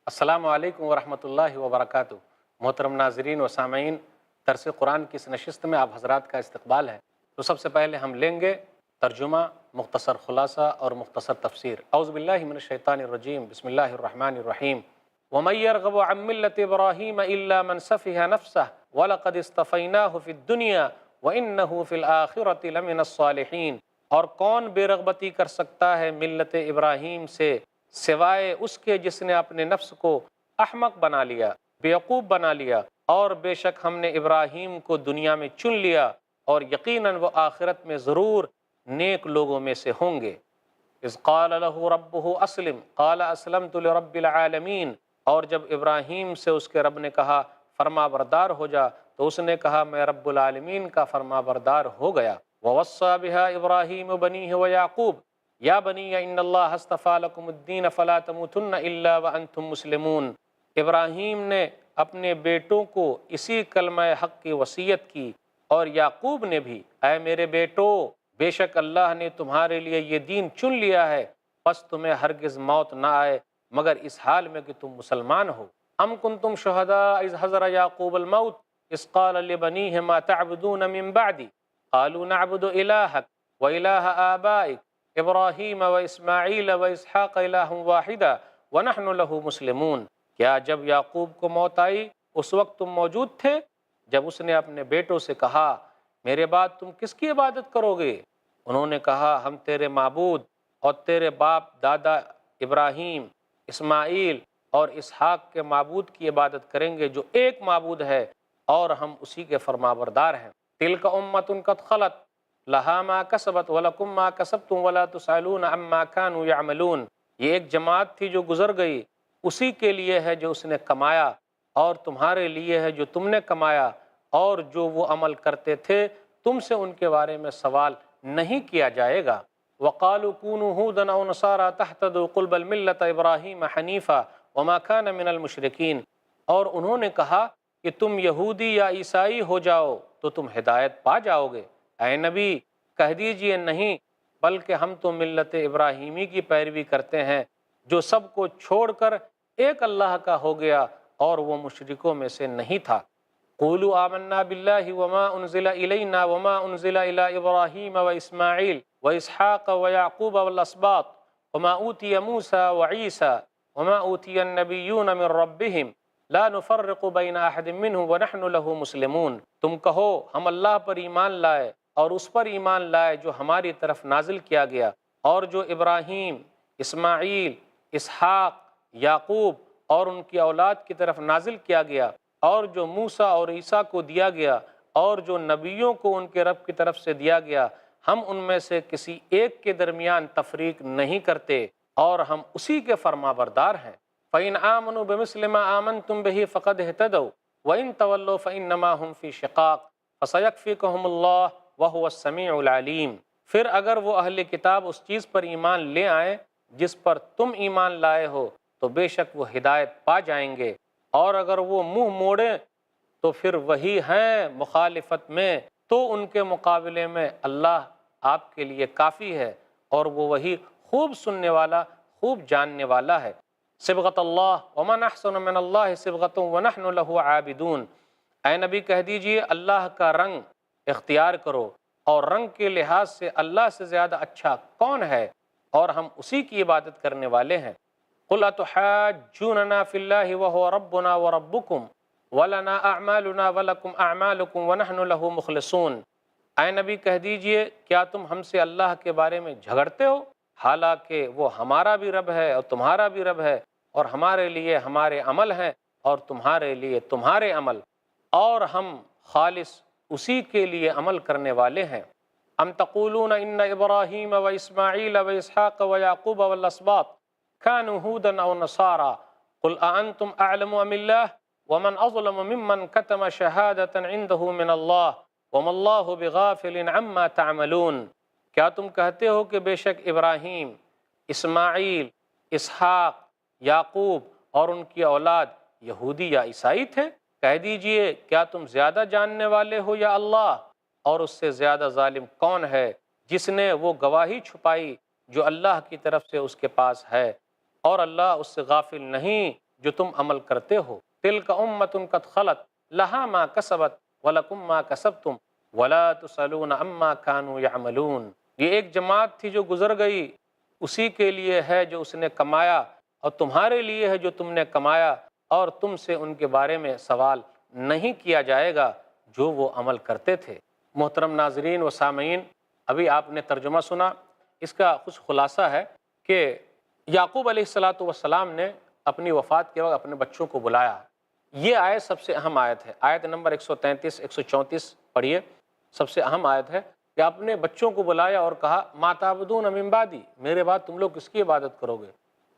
السلام علیکم ورحمۃ اللہ وبرکاتہ۔ محترم ناظرین و سامعین، درس قرآن کی اس نشست میں آپ حضرات کا استقبال ہے۔ تو سب سے پہلے ہم لیں گے ترجمہ، مختصر خلاصہ اور مختصر تفسیر۔ اعوذ باللہ من الشیطان الرجیم، بسم اللہ الرحمن الرحیم۔ وَمَن يَرْغَبُ عَن مِّلَّةِ إِبْرَاهِيمَ إِلَّا مَن سَفِهَ نَفْسَهُ وَلَقَدِ اصْطَفَيْنَاهُ فِي الدُّنْيَا وَإِنَّهُ فِي الْآخِرَةِ لَمِنَ الصَّالِحِينَ۔ اور کون بے رغبتی کر سکتا ہے ملت ابراہیم سے سوائے اس کے جس نے اپنے نفس کو احمق بنا لیا، بیوقوف بنا لیا، اور بے شک ہم نے ابراہیم کو دنیا میں چن لیا اور یقیناً وہ آخرت میں ضرور نیک لوگوں میں سے ہوں گے۔ اذ قال له ربه اسلم قال اسلمت لرب العالمین۔ اور جب ابراہیم سے اس کے رب نے کہا فرما بردار ہو جا، تو اس نے کہا میں رب العالمین کا فرما بردار ہو گیا۔ ووصى بها ابراہیم بنیہ ویعقوب یا بنی ان اللہ اصطفى لکم الدین فلا تموتن الا وانتم مسلمون۔ ابراہیم نے اپنے بیٹوں کو اسی کلمہ حق کی وصیت کی، اور یعقوب نے بھی، اے میرے بیٹو، بے شک اللہ نے تمہارے لیے یہ دین چن لیا ہے، پس تمہیں ہرگز موت نہ آئے مگر اس حال میں کہ تم مسلمان ہو۔ ام کنتم شہداء اذ حضر یعقوب الموت اذ قال لبنیہ ما تعبدون من بعدی قالوا نعبد الہک والہ آبائک ابراہیم و اسماعیل و اسحاق الہ واحدا ونحن له مسلمون۔ کیا جب یعقوب کو موت آئی اس وقت تم موجود تھے جب اس نے اپنے بیٹوں سے کہا میرے بعد تم کس کی عبادت کرو گے؟ انہوں نے کہا ہم تیرے معبود اور تیرے باپ دادا ابراہیم، اسماعیل اور اسحاق کے معبود کی عبادت کریں گے جو ایک معبود ہے اور ہم اسی کے فرمانبردار ہیں۔ تلک امۃ قد خلت لہا ما کسبت ولکم ما کسبتم ولا تسألون عما كانوا يعملون۔ یہ ایک جماعت تھی جو گزر گئی، اسی کے لیے ہے جو اس نے کمایا، اور تمہارے لیے ہے جو تم نے کمایا، اور جو وہ عمل کرتے تھے تم سے ان کے بارے میں سوال نہیں کیا جائے گا۔ وقالوا كونوا هودا او نصارى تهتدوا قل بل ملۃ ابراہیم حنیفا وما كان من المشرکین۔ اور انہوں نے کہا کہ تم یہودی یا عیسائی ہو جاؤ تو تم ہدایت پا جاؤ گے۔ اے نبی کہہ دیجئے نہیں، بلکہ ہم تو ملت ابراہیمی کی پیروی کرتے ہیں جو سب کو چھوڑ کر ایک اللہ کا ہو گیا اور وہ مشرکوں میں سے نہیں تھا۔ قولوا آمنا باللہ وما انزل الینا وما انزل الی ابراہیم و اسماعیل و اسحاق و یعقوب والاسباط وما اوتی موسیٰ و عیسیٰ وما اوتی النبیون من ربهم لا نفرق بین احد منهم ونحن له مسلمون۔ تم کہو ہم اللہ پر ایمان لائے اور اس پر ایمان لائے جو ہماری طرف نازل کیا گیا اور جو ابراہیم، اسماعیل، اسحاق، یعقوب اور ان کی اولاد کی طرف نازل کیا گیا، اور جو موسیٰ اور عیسیٰ کو دیا گیا اور جو نبیوں کو ان کے رب کی طرف سے دیا گیا، ہم ان میں سے کسی ایک کے درمیان تفریق نہیں کرتے اور ہم اسی کے فرما بردار ہیں۔ فَإِنْ آمَنُوا بِمِثْلِ مَا آمَنْتُمْ بِهِ فَقَدْ اهْتَدَوْا وَإِنْ تَوَلَّوْا فَإِنَّمَا هُمْ فِي شِقَاقٍ فَسَيَكْفِيكَهُمُ اللَّهُ وَهُوَ السَّمِيعُ الْعَلِيمُ۔ پھر اگر وہ اہل کتاب اس چیز پر ایمان لے آئیں جس پر تم ایمان لائے ہو تو بے شک وہ ہدایت پا جائیں گے، اور اگر وہ منہ موڑیں تو پھر وہی ہیں مخالفت میں، تو ان کے مقابلے میں اللہ آپ کے لیے کافی ہے، اور وہ وہی خوب سننے والا، خوب جاننے والا ہے۔ صبغۃ اللہ ومن احسن من اللہ صبغۃ ونحن له عابدون۔ اے نبی کہہ دیجئے اللہ کا رنگ اختیار کرو، اور رنگ کے لحاظ سے اللہ سے زیادہ اچھا کون ہے، اور ہم اسی کی عبادت کرنے والے ہیں۔ قل اتحاجوننا فی اللہ وهو ربنا وربکم وَلَنَا أَعْمَالُنَا وَلَكُمْ أَعْمَالُكُمْ وَنَحْنُ لَهُ مُخْلِصُونَ۔ اے نبی کہہ دیجئے کیا تم ہم سے اللہ کے بارے میں جھگڑتے ہو، حالانکہ وہ ہمارا بھی رب ہے اور تمہارا بھی رب ہے، اور ہمارے لیے ہمارے عمل ہیں اور تمہارے لیے تمہارے عمل، اور ہم خالص اسی کے لیے عمل کرنے والے ہیں۔ ام تقولون ان ابراہیم و اسماعیل و اسحاق و یعقوب والاسباط كانوا هودا او نصارى قل أأنتم أعلم أم الله ومن أظلم ممن كتم شهادة عنده من الله وما الله بغافل عما تعملون۔ کیا تم کہتے ہو کہ بے شک ابراہیم، اسماعیل، اسحاق، یعقوب اور ان کی اولاد یہودی یا عیسائی تھے؟ کہہ دیجئے کیا تم زیادہ جاننے والے ہو یا اللہ، اور اس سے زیادہ ظالم کون ہے جس نے وہ گواہی چھپائی جو اللہ کی طرف سے اس کے پاس ہے، اور اللہ اس سے غافل نہیں جو تم عمل کرتے ہو۔ تلک امۃ قد خلت لہا ما کسبت ولکم ما کسبتم ولا تسألون عما كانوا يعملون۔ یہ ایک جماعت تھی جو گزر گئی، اسی کے لیے ہے جو اس نے کمایا، اور تمہارے لیے ہے جو تم نے کمایا، اور تم سے ان کے بارے میں سوال نہیں کیا جائے گا جو وہ عمل کرتے تھے۔ محترم ناظرین و سامعین، ابھی آپ نے ترجمہ سنا، اس کا کچھ خلاصہ ہے کہ یعقوب علیہ السلام نے اپنی وفات کے وقت اپنے بچوں کو بلایا۔ یہ آیت سب سے اہم آیت ہے، آیت نمبر 133 134 پڑھیے، سب سے اہم آیت ہے کہ اپنے بچوں کو بلایا اور کہا ما تعبدون من بعدی، میرے بعد تم لوگ کس کی عبادت کرو گے؟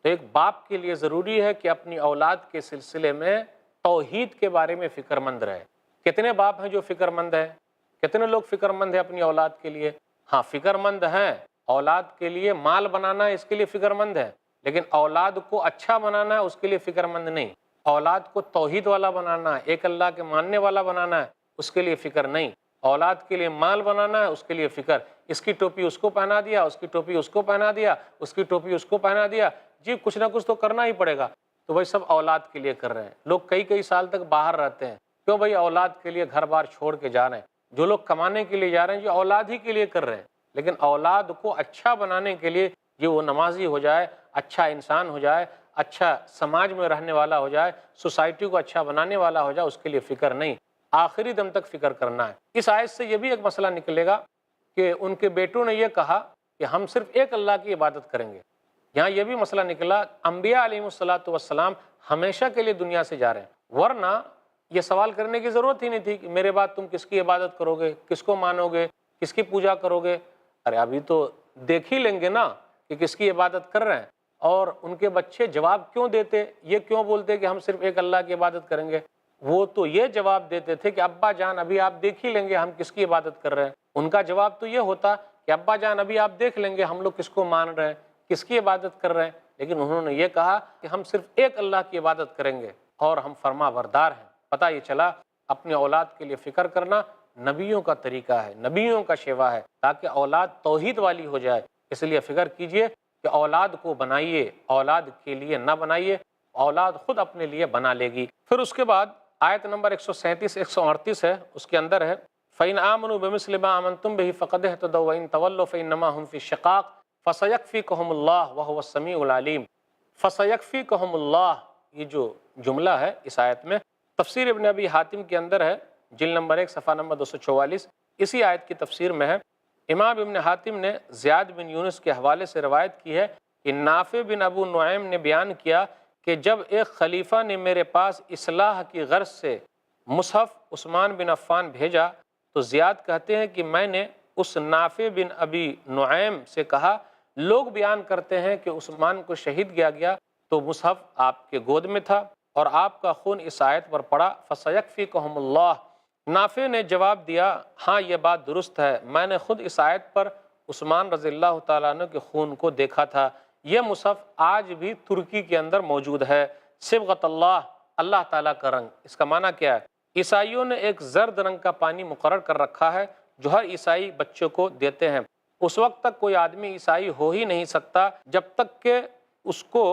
تو ایک باپ کے لیے ضروری ہے کہ اپنی اولاد کے سلسلے میں توحید کے بارے میں فکر مند رہے۔ کتنے باپ ہیں جو فکر مند ہیں؟ کتنے لوگ فکر مند ہیں اپنی اولاد کے لیے؟ ہاں فکر مند ہیں، اولاد کے لیے مال بنانا ہے اس کے لیے فکر مند ہے، لیکن اولاد کو اچھا بنانا ہے اس کے لیے فکر مند نہیں۔ اولاد کو توحید والا بنانا ہے، ایک اللہ کے ماننے والا بنانا ہے، اس کے لیے فکر نہیں۔ اولاد کے لیے مال بنانا ہے، اس کے لیے فکر، اس کی ٹوپی اس کو پہنا دیا، اس کی ٹوپی اس کو پہنا دیا، اس کی ٹوپی اس کو پہنا دیا، جی کچھ نہ کچھ تو کرنا ہی پڑے گا۔ تو وہی سب اولاد کے لیے کر رہے ہیں۔ لوگ کئی سال تک باہر رہتے ہیں، کیوں بھائی؟ اولاد کے لیے گھر بار چھوڑ کے جا رہے ہیں۔ جو لوگ کمانے کے لیے جا رہے ہیں جو اولاد ہی کے لیے کر رہے ہیں، لیکن اولاد کو اچھا بنانے کے لیے، یہ وہ نمازی ہو جائے، اچھا انسان ہو جائے، اچھا سماج میں رہنے والا ہو جائے، سوسائٹی کو اچھا بنانے والا ہو جائے، اس کے لیے فکر نہیں، آخری دم تک فکر کرنا ہے۔ اس آیت سے یہ بھی ایک مسئلہ نکلے گا کہ ان کے بیٹوں نے یہ کہا کہ ہم صرف ایک اللہ کی عبادت کریں گے۔ یہاں یہ بھی مسئلہ نکلا، انبیاء علیہ السلام ہمیشہ کے لیے دنیا سے جا رہے ہیں، ورنہ یہ سوال کرنے کی ضرورت ہی نہیں تھی کہ میرے بعد تم کس کی عبادت کرو گے، کس کو مانو گے، کس کی پوجا کرو گے۔ ارے ابھی تو دیکھ ہی لیں گے نا کہ کس کی عبادت کر رہے ہیں۔ اور ان کے بچے جواب کیوں دیتے، یہ کیوں بولتے کہ ہم صرف ایک اللہ کی عبادت کریں گے؟ وہ تو یہ جواب دیتے تھے کہ ابا جان ابھی آپ دیکھ ہی لیں گے ہم کس کی عبادت کر رہے ہیں۔ ان کا جواب تو یہ ہوتا کہ ابا جان ابھی آپ دیکھ لیں گے ہم لوگ کس کو مان رہے ہیں، کس کی عبادت کر رہے ہیں۔ لیکن انہوں نے یہ کہا کہ ہم صرف ایک اللہ کی عبادت کریں گے اور ہم فرما بردار ہیں۔ پتہ یہ چلا اپنی اولاد کے لیے فکر کرنا نبیوں کا طریقہ ہے، نبیوں کا شیوا ہے، تاکہ اولاد توحید والی ہو جائے۔ اس لیے فکر کیجئے کہ اولاد کو بنائیے، اولاد کے لیے نہ بنائیے، اولاد خود اپنے لیے بنا لے گی۔ پھر اس کے بعد آیت نمبر 137 138 ہے، اس کے اندر ہے فَإِنْ آمَنُوا بِمِثْلِ مَا آمَنْتُمْ بِهِ فَقَدِ اهْتَدَوْا وَإِنْ تَوَلَّوْا فَإِنَّمَا هُمْ فِي شِقَاقٍ فَسَيَكْفِيكَهُمُ اللَّهُ وَهُوَ السَّمِيعُ الْعَلِيمُ۔ فَسَيَكْفِيكَهُمُ اللَّهُ، یہ جو جملہ ہے اس آیت میں، تفسیر ابن ابی حاتم کے اندر ہے، جلد نمبر 1 صفحہ نمبر 244، اسی آیت کی تفسیر میں ہے۔ امام ابن حاتم نے زیاد بن یونس کے حوالے سے روایت کی ہے کہ نافع بن ابو نعیم نے بیان کیا کہ جب ایک خلیفہ نے میرے پاس اصلاح کی غرض سے مصحف عثمان بن عفان بھیجا تو زیاد کہتے ہیں کہ میں نے اس نافع بن ابی نعیم سے کہا لوگ بیان کرتے ہیں کہ عثمان کو شہید کیا گیا تو مصحف آپ کے گود میں تھا اور آپ کا خون اس آیت پر پڑا فَسَيَكْفِيكَهُمُ اللَّهُ۔ نافع نے جواب دیا ہاں یہ بات درست ہے، میں نے خود اس آیت پر عثمان رضی اللہ تعالیٰ عنہ کے خون کو دیکھا تھا۔ یہ مصحف آج بھی ترکی کے اندر موجود ہے۔ صبغۃ اللہ، اللہ تعالیٰ کا رنگ، اس کا معنی کیا ہے؟ عیسائیوں نے ایک زرد رنگ کا پانی مقرر کر رکھا ہے جو ہر عیسائی بچوں کو دیتے ہیں۔ اس وقت تک کوئی آدمی عیسائی ہو ہی نہیں سکتا جب تک کہ اس کو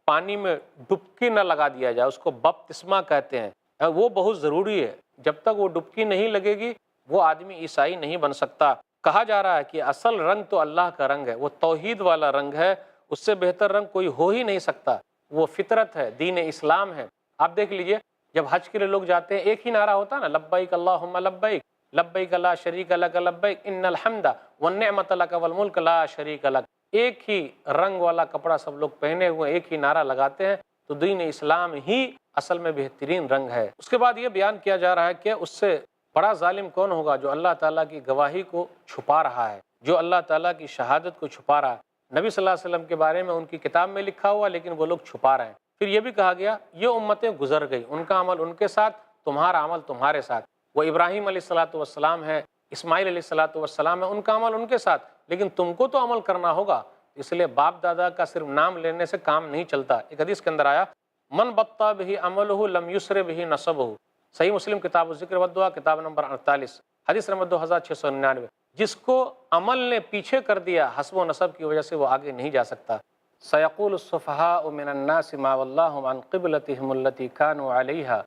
پانی میں ڈبکی نہ لگا دیا جائے، اس کو بپتسمہ کہتے ہیں، وہ بہت ضروری ہے۔ جب تک وہ ڈبکی نہیں لگے گی وہ آدمی عیسائی نہیں بن سکتا۔ کہا جا رہا ہے کہ اصل رنگ تو اللہ کا رنگ ہے، وہ توحید والا رنگ ہے، اس سے بہتر رنگ کوئی ہو ہی نہیں سکتا، وہ فطرت ہے، دین اسلام ہے۔ آپ دیکھ لیجئے جب حج کے لیے لوگ جاتے ہیں ایک ہی نعرہ ہوتا ہے نا، لبیک اللہم لبیک لبیک لا شریک لک لبیک ان الحمد والنعمت لک والملک لا شریک لک۔ ایک ہی رنگ والا کپڑا سب لوگ پہنے ہوئے ایک ہی نعرہ لگاتے ہیں، تو دین اسلام ہی اصل میں بہترین رنگ ہے۔ اس کے بعد یہ بیان کیا جا رہا ہے کہ اس سے بڑا ظالم کون ہوگا جو اللہ تعالیٰ کی گواہی کو چھپا رہا ہے، جو اللہ تعالیٰ کی شہادت کو چھپا رہا ہے۔ نبی صلی اللہ علیہ وسلم کے بارے میں ان کی کتاب میں لکھا ہوا لیکن وہ لوگ چھپا رہے ہیں۔ پھر یہ بھی کہا گیا یہ امتیں گزر گئی، ان کا عمل ان کے ساتھ، تمہارا عمل تمہارے ساتھ۔ وہ ابراہیم علیہ السلام ہے، اسماعیل علیہ السلام ہے، ان کا عمل ان کے ساتھ، لیکن تم کو تو عمل کرنا ہوگا۔ اس لیے باپ دادا کا صرف نام لینے سے کام نہیں چلتا۔ ایک حدیث کے اندر آیا من بطا بہ عملہ لم یسر بہ نسبہ، صحیح مسلم کتاب الذکر والدعا کتاب نمبر 48 حدیث نمبر 2699۔ جس کو عمل نے پیچھے کر دیا حسب و نسب کی وجہ سے وہ آگے نہیں جا سکتا۔ سيقول السفهاء من الناس ما ولاهم عن قبلتهم التي كانوا عليها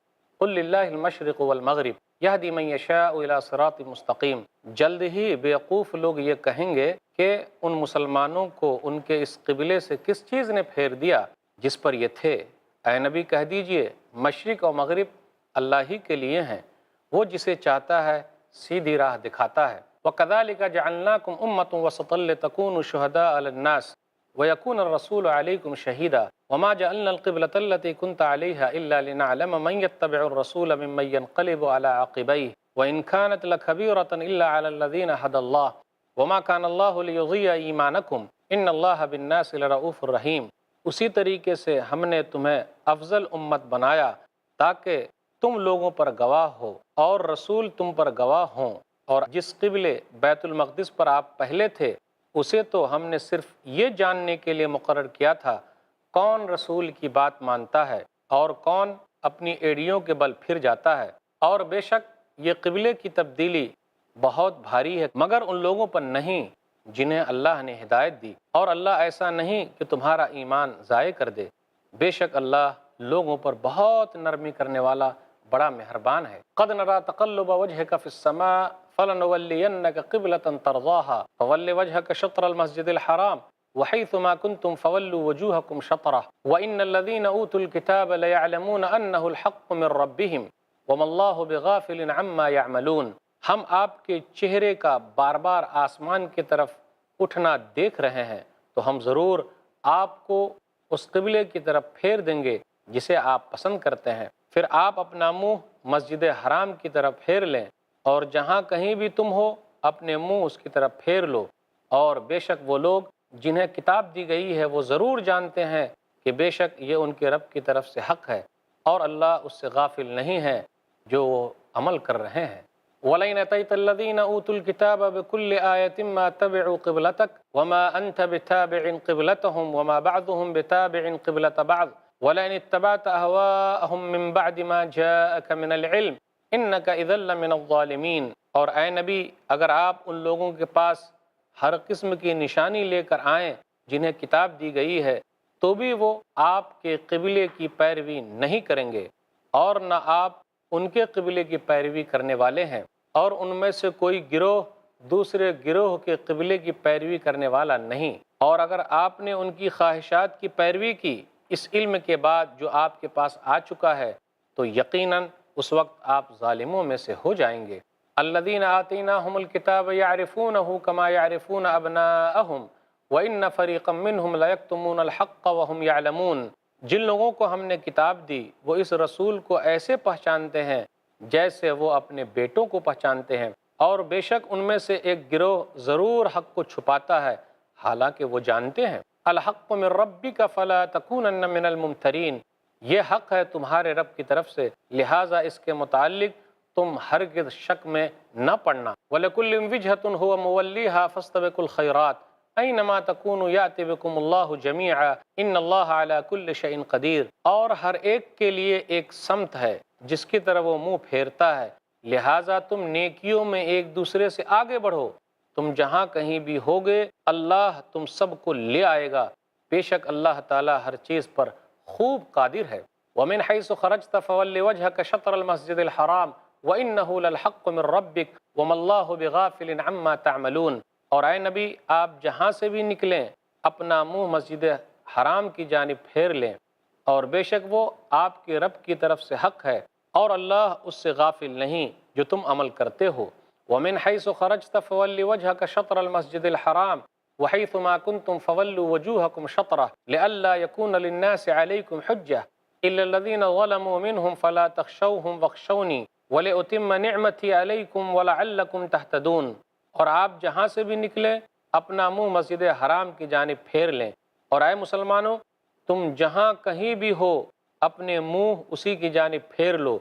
قل لله المشرق والمغرب يهدي من يشاء إلى صراط مستقیم۔ جلد ہی بیوقوف لوگ یہ کہیں گے کہ ان مسلمانوں کو ان کے اس قبلے سے کس چیز نے پھیر دیا جس پر یہ تھے۔ اے نبی کہہ دیجئے مشرق اور مغرب اللہ ہی کے لیے ہیں، وہ جسے چاہتا ہے سیدھی راہ دکھاتا ہے۔ وَكَذَلِكَ جَعَلْنَاكُمْ أُمَّةً وَسَطًا لِتَكُونُوا شُهَدَاءَ عَلَى النَّاسِ وَيَكُونَ الرَّسُولُ عَلَيْكُمْ شَهِيدًا وَمَا جَعَلْنَا الْقِبْلَةَ الَّتِي كُنْتَ عَلَيْهَا إِلَّا لِنَعْلَمَ مَنْ يَتَّبِعُ الرَّسُولَ مِمَّنْ يَنْقَلِبُ عَلَى عَقِبَيْهِ وَإِنْ كَانَتْ لَكَبِيرَةً إِلَّا عَلَى الَّذِينَ هَدَى اللَّهُ وَمَا كَانَ اللَّهُ لِيُضِيعَ إِيمَانَكُمْ إِنَّ اللَّهَ بِالنَّاسِ لَرَءُوفٌ رَحِيمٌ۔ اسی طریقے سے ہم نے تمہیں افضل امت بنایا تاکہ تم لوگوں پر گواہ ہو اور رسول تم پر گواہ ہوں، اور جس قبلے بیت المقدس پر آپ پہلے تھے اسے تو ہم نے صرف یہ جاننے کے لیے مقرر کیا تھا کون رسول کی بات مانتا ہے اور کون اپنی ایڑیوں کے بل پھر جاتا ہے، اور بے شک یہ قبلے کی تبدیلی بہت بھاری ہے مگر ان لوگوں پر نہیں جنہیں اللہ نے ہدایت دی، اور اللہ ایسا نہیں کہ تمہارا ایمان ضائع کر دے، بے شک اللہ لوگوں پر بہت نرمی کرنے والا بڑا مہربان ہے۔ قد نرى تقلب وجهك في السماء فلنولينك قبلة ترضاها فول وجهك شطر المسجد الحرام وحيث ما كنتم فولوا وجوهكم شطره وإن الذين أوتوا الكتاب ليعلمون أنه الحق من ربهم وما الله بغافل عما يعملون۔ ہم آپ کے چہرے کا بار بار آسمان کی طرف اٹھنا دیکھ رہے ہیں تو ہم ضرور آپ کو اس قبلے کی طرف پھیر دیں گے جسے آپ پسند کرتے ہیں، پھر آپ اپنا منہ مسجد حرام کی طرف پھیر لیں، اور جہاں کہیں بھی تم ہو اپنے منہ اس کی طرف پھیر لو، اور بے شک وہ لوگ جنہیں کتاب دی گئی ہے وہ ضرور جانتے ہیں کہ بے شک یہ ان کے رب کی طرف سے حق ہے، اور اللہ اس سے غافل نہیں ہے جو وہ عمل کر رہے ہیں۔ وَلَئِنْ أَتَيْتَ الَّذِينَ أُوتُوا الْكِتَابَ بِكُلِّ آيَةٍ مَا تَبِعُوا قِبْلَتَكَ وَمَا أَنْتَ بِتَابِعٍ قِبْلَتَهُمْ وَمَا بَعْضُهُمْ بِتَابِعٍ قِبْلَةَ بَعْضٍ وَلَئِنِ اتَّبَعْتَ أَهْوَاءَهُمْ مِنْ بَعْدِ مَا جَاءَكَ مِنَ الْعِلْمِ إِنَّكَ إِذًا لَّمِنَ الظَّالِمِينَ۔ اور اے نبی اگر آپ ان لوگوں کے پاس ہر قسم کی نشانی لے کر آئیں جنہیں کتاب دی گئی ہے تو بھی وہ آپ کے قبلے کی پیروی نہیں کریں گے، اور نہ آپ ان کے قبلے کی پیروی کرنے والے ہیں، اور ان میں سے کوئی گروہ دوسرے گروہ کے قبلے کی پیروی کرنے والا نہیں، اور اگر آپ نے ان کی خواہشات کی پیروی کی اس علم کے بعد جو آپ کے پاس آ چکا ہے تو یقیناً اس وقت آپ ظالموں میں سے ہو جائیں گے۔ الذین آتیناہم الکتاب یعرفونہ کما یعرفون ابناءہم وَإِنَّ فَرِيقًا مِّنْهُمْ لَيَكْتُمُونَ الْحَقَّ وَهُمْ يَعْلَمُونَ۔ جن لوگوں کو ہم نے کتاب دی وہ اس رسول کو ایسے پہچانتے ہیں جیسے وہ اپنے بیٹوں کو پہچانتے ہیں، اور بے شک ان میں سے ایک گروہ ضرور حق کو چھپاتا ہے حالانکہ وہ جانتے ہیں۔ الحق من ربک فلا تکونن من الممترین، یہ حق ہے تمہارے رب کی طرف سے لہٰذا اس کے متعلق تم ہرگز شک میں نہ پڑنا۔ وَلَكُلٍّ وِجْهَةٌ هُوَ مُوَلِّيهَا فَاسْتَبِقُوا الْخَيْرَاتِ اَيْنَمَا تَكُونُوا يَأْتِ بِكُمُ اللَّهُ جَمِيعًا إِنَّ اللَّهَ عَلَى كُلِّ شَيْءٍ قَدِيرٌ۔ اور ہر ایک کے لیے ایک سمت ہے جس کی طرف وہ منہ پھیرتا ہے، لہٰذا تم نیکیوں میں ایک دوسرے سے آگے بڑھو، تم جہاں کہیں بھی ہوگے اللہ تم سب کو لے آئے گا، بے شک اللہ تعالیٰ ہر چیز پر خوب قادر ہے۔ وَمِنْ حَيْثُ خَرَجْتَ فَوَلِّ وَجْهَكَ شَطْرَ الْمَسْجِدِ الْحَرَامِ وَإِنَّهُ لَلْحَقُّ مِنْ رَبِّكَ وَمَا اللَّهُ بِغَافِلٍ عَمَّا تَعْمَلُونَ۔ اور اے نبی آپ جہاں سے بھی نکلیں اپنا منہ مسجد حرام کی جانب پھیر لیں، اور بے شک وہ آپ کے رب کی طرف سے حق ہے، اور اللہ اس سے غافل نہیں جو تم عمل کرتے ہو۔ وَمِنْ حَيْثُ خَرَجْتَ فَوَلِّ وَجْهَكَ شَطْرَ الْمَسْجِدِ الْحَرَامِ وَحَيْثُ مَا كُنْتُمْ فَوَلُّوا وُجُوهَكُمْ شَطْرَهُ لِئَلَّا يَكُونَ لِلنَّاسِ عَلَيْكُمْ حُجَّةٌ إِلَّا الَّذِينَ ظَلَمُوا مِنْهُمْ فَلَا تَخْشَوْهُمْ وَاخْشَوْنِي وَلِأُتِمَّ نِعْمَتِي عَلَيْكُمْ وَلَعَلَّكُمْ تَهْتَدُونَ۔ اور آپ جہاں سے بھی نکلیں اپنا منہ مسجد حرام کی جانب پھیر لیں، اور اے مسلمانوں تم جہاں کہیں بھی ہو اپنے منہ اسی کی جانب پھیر لو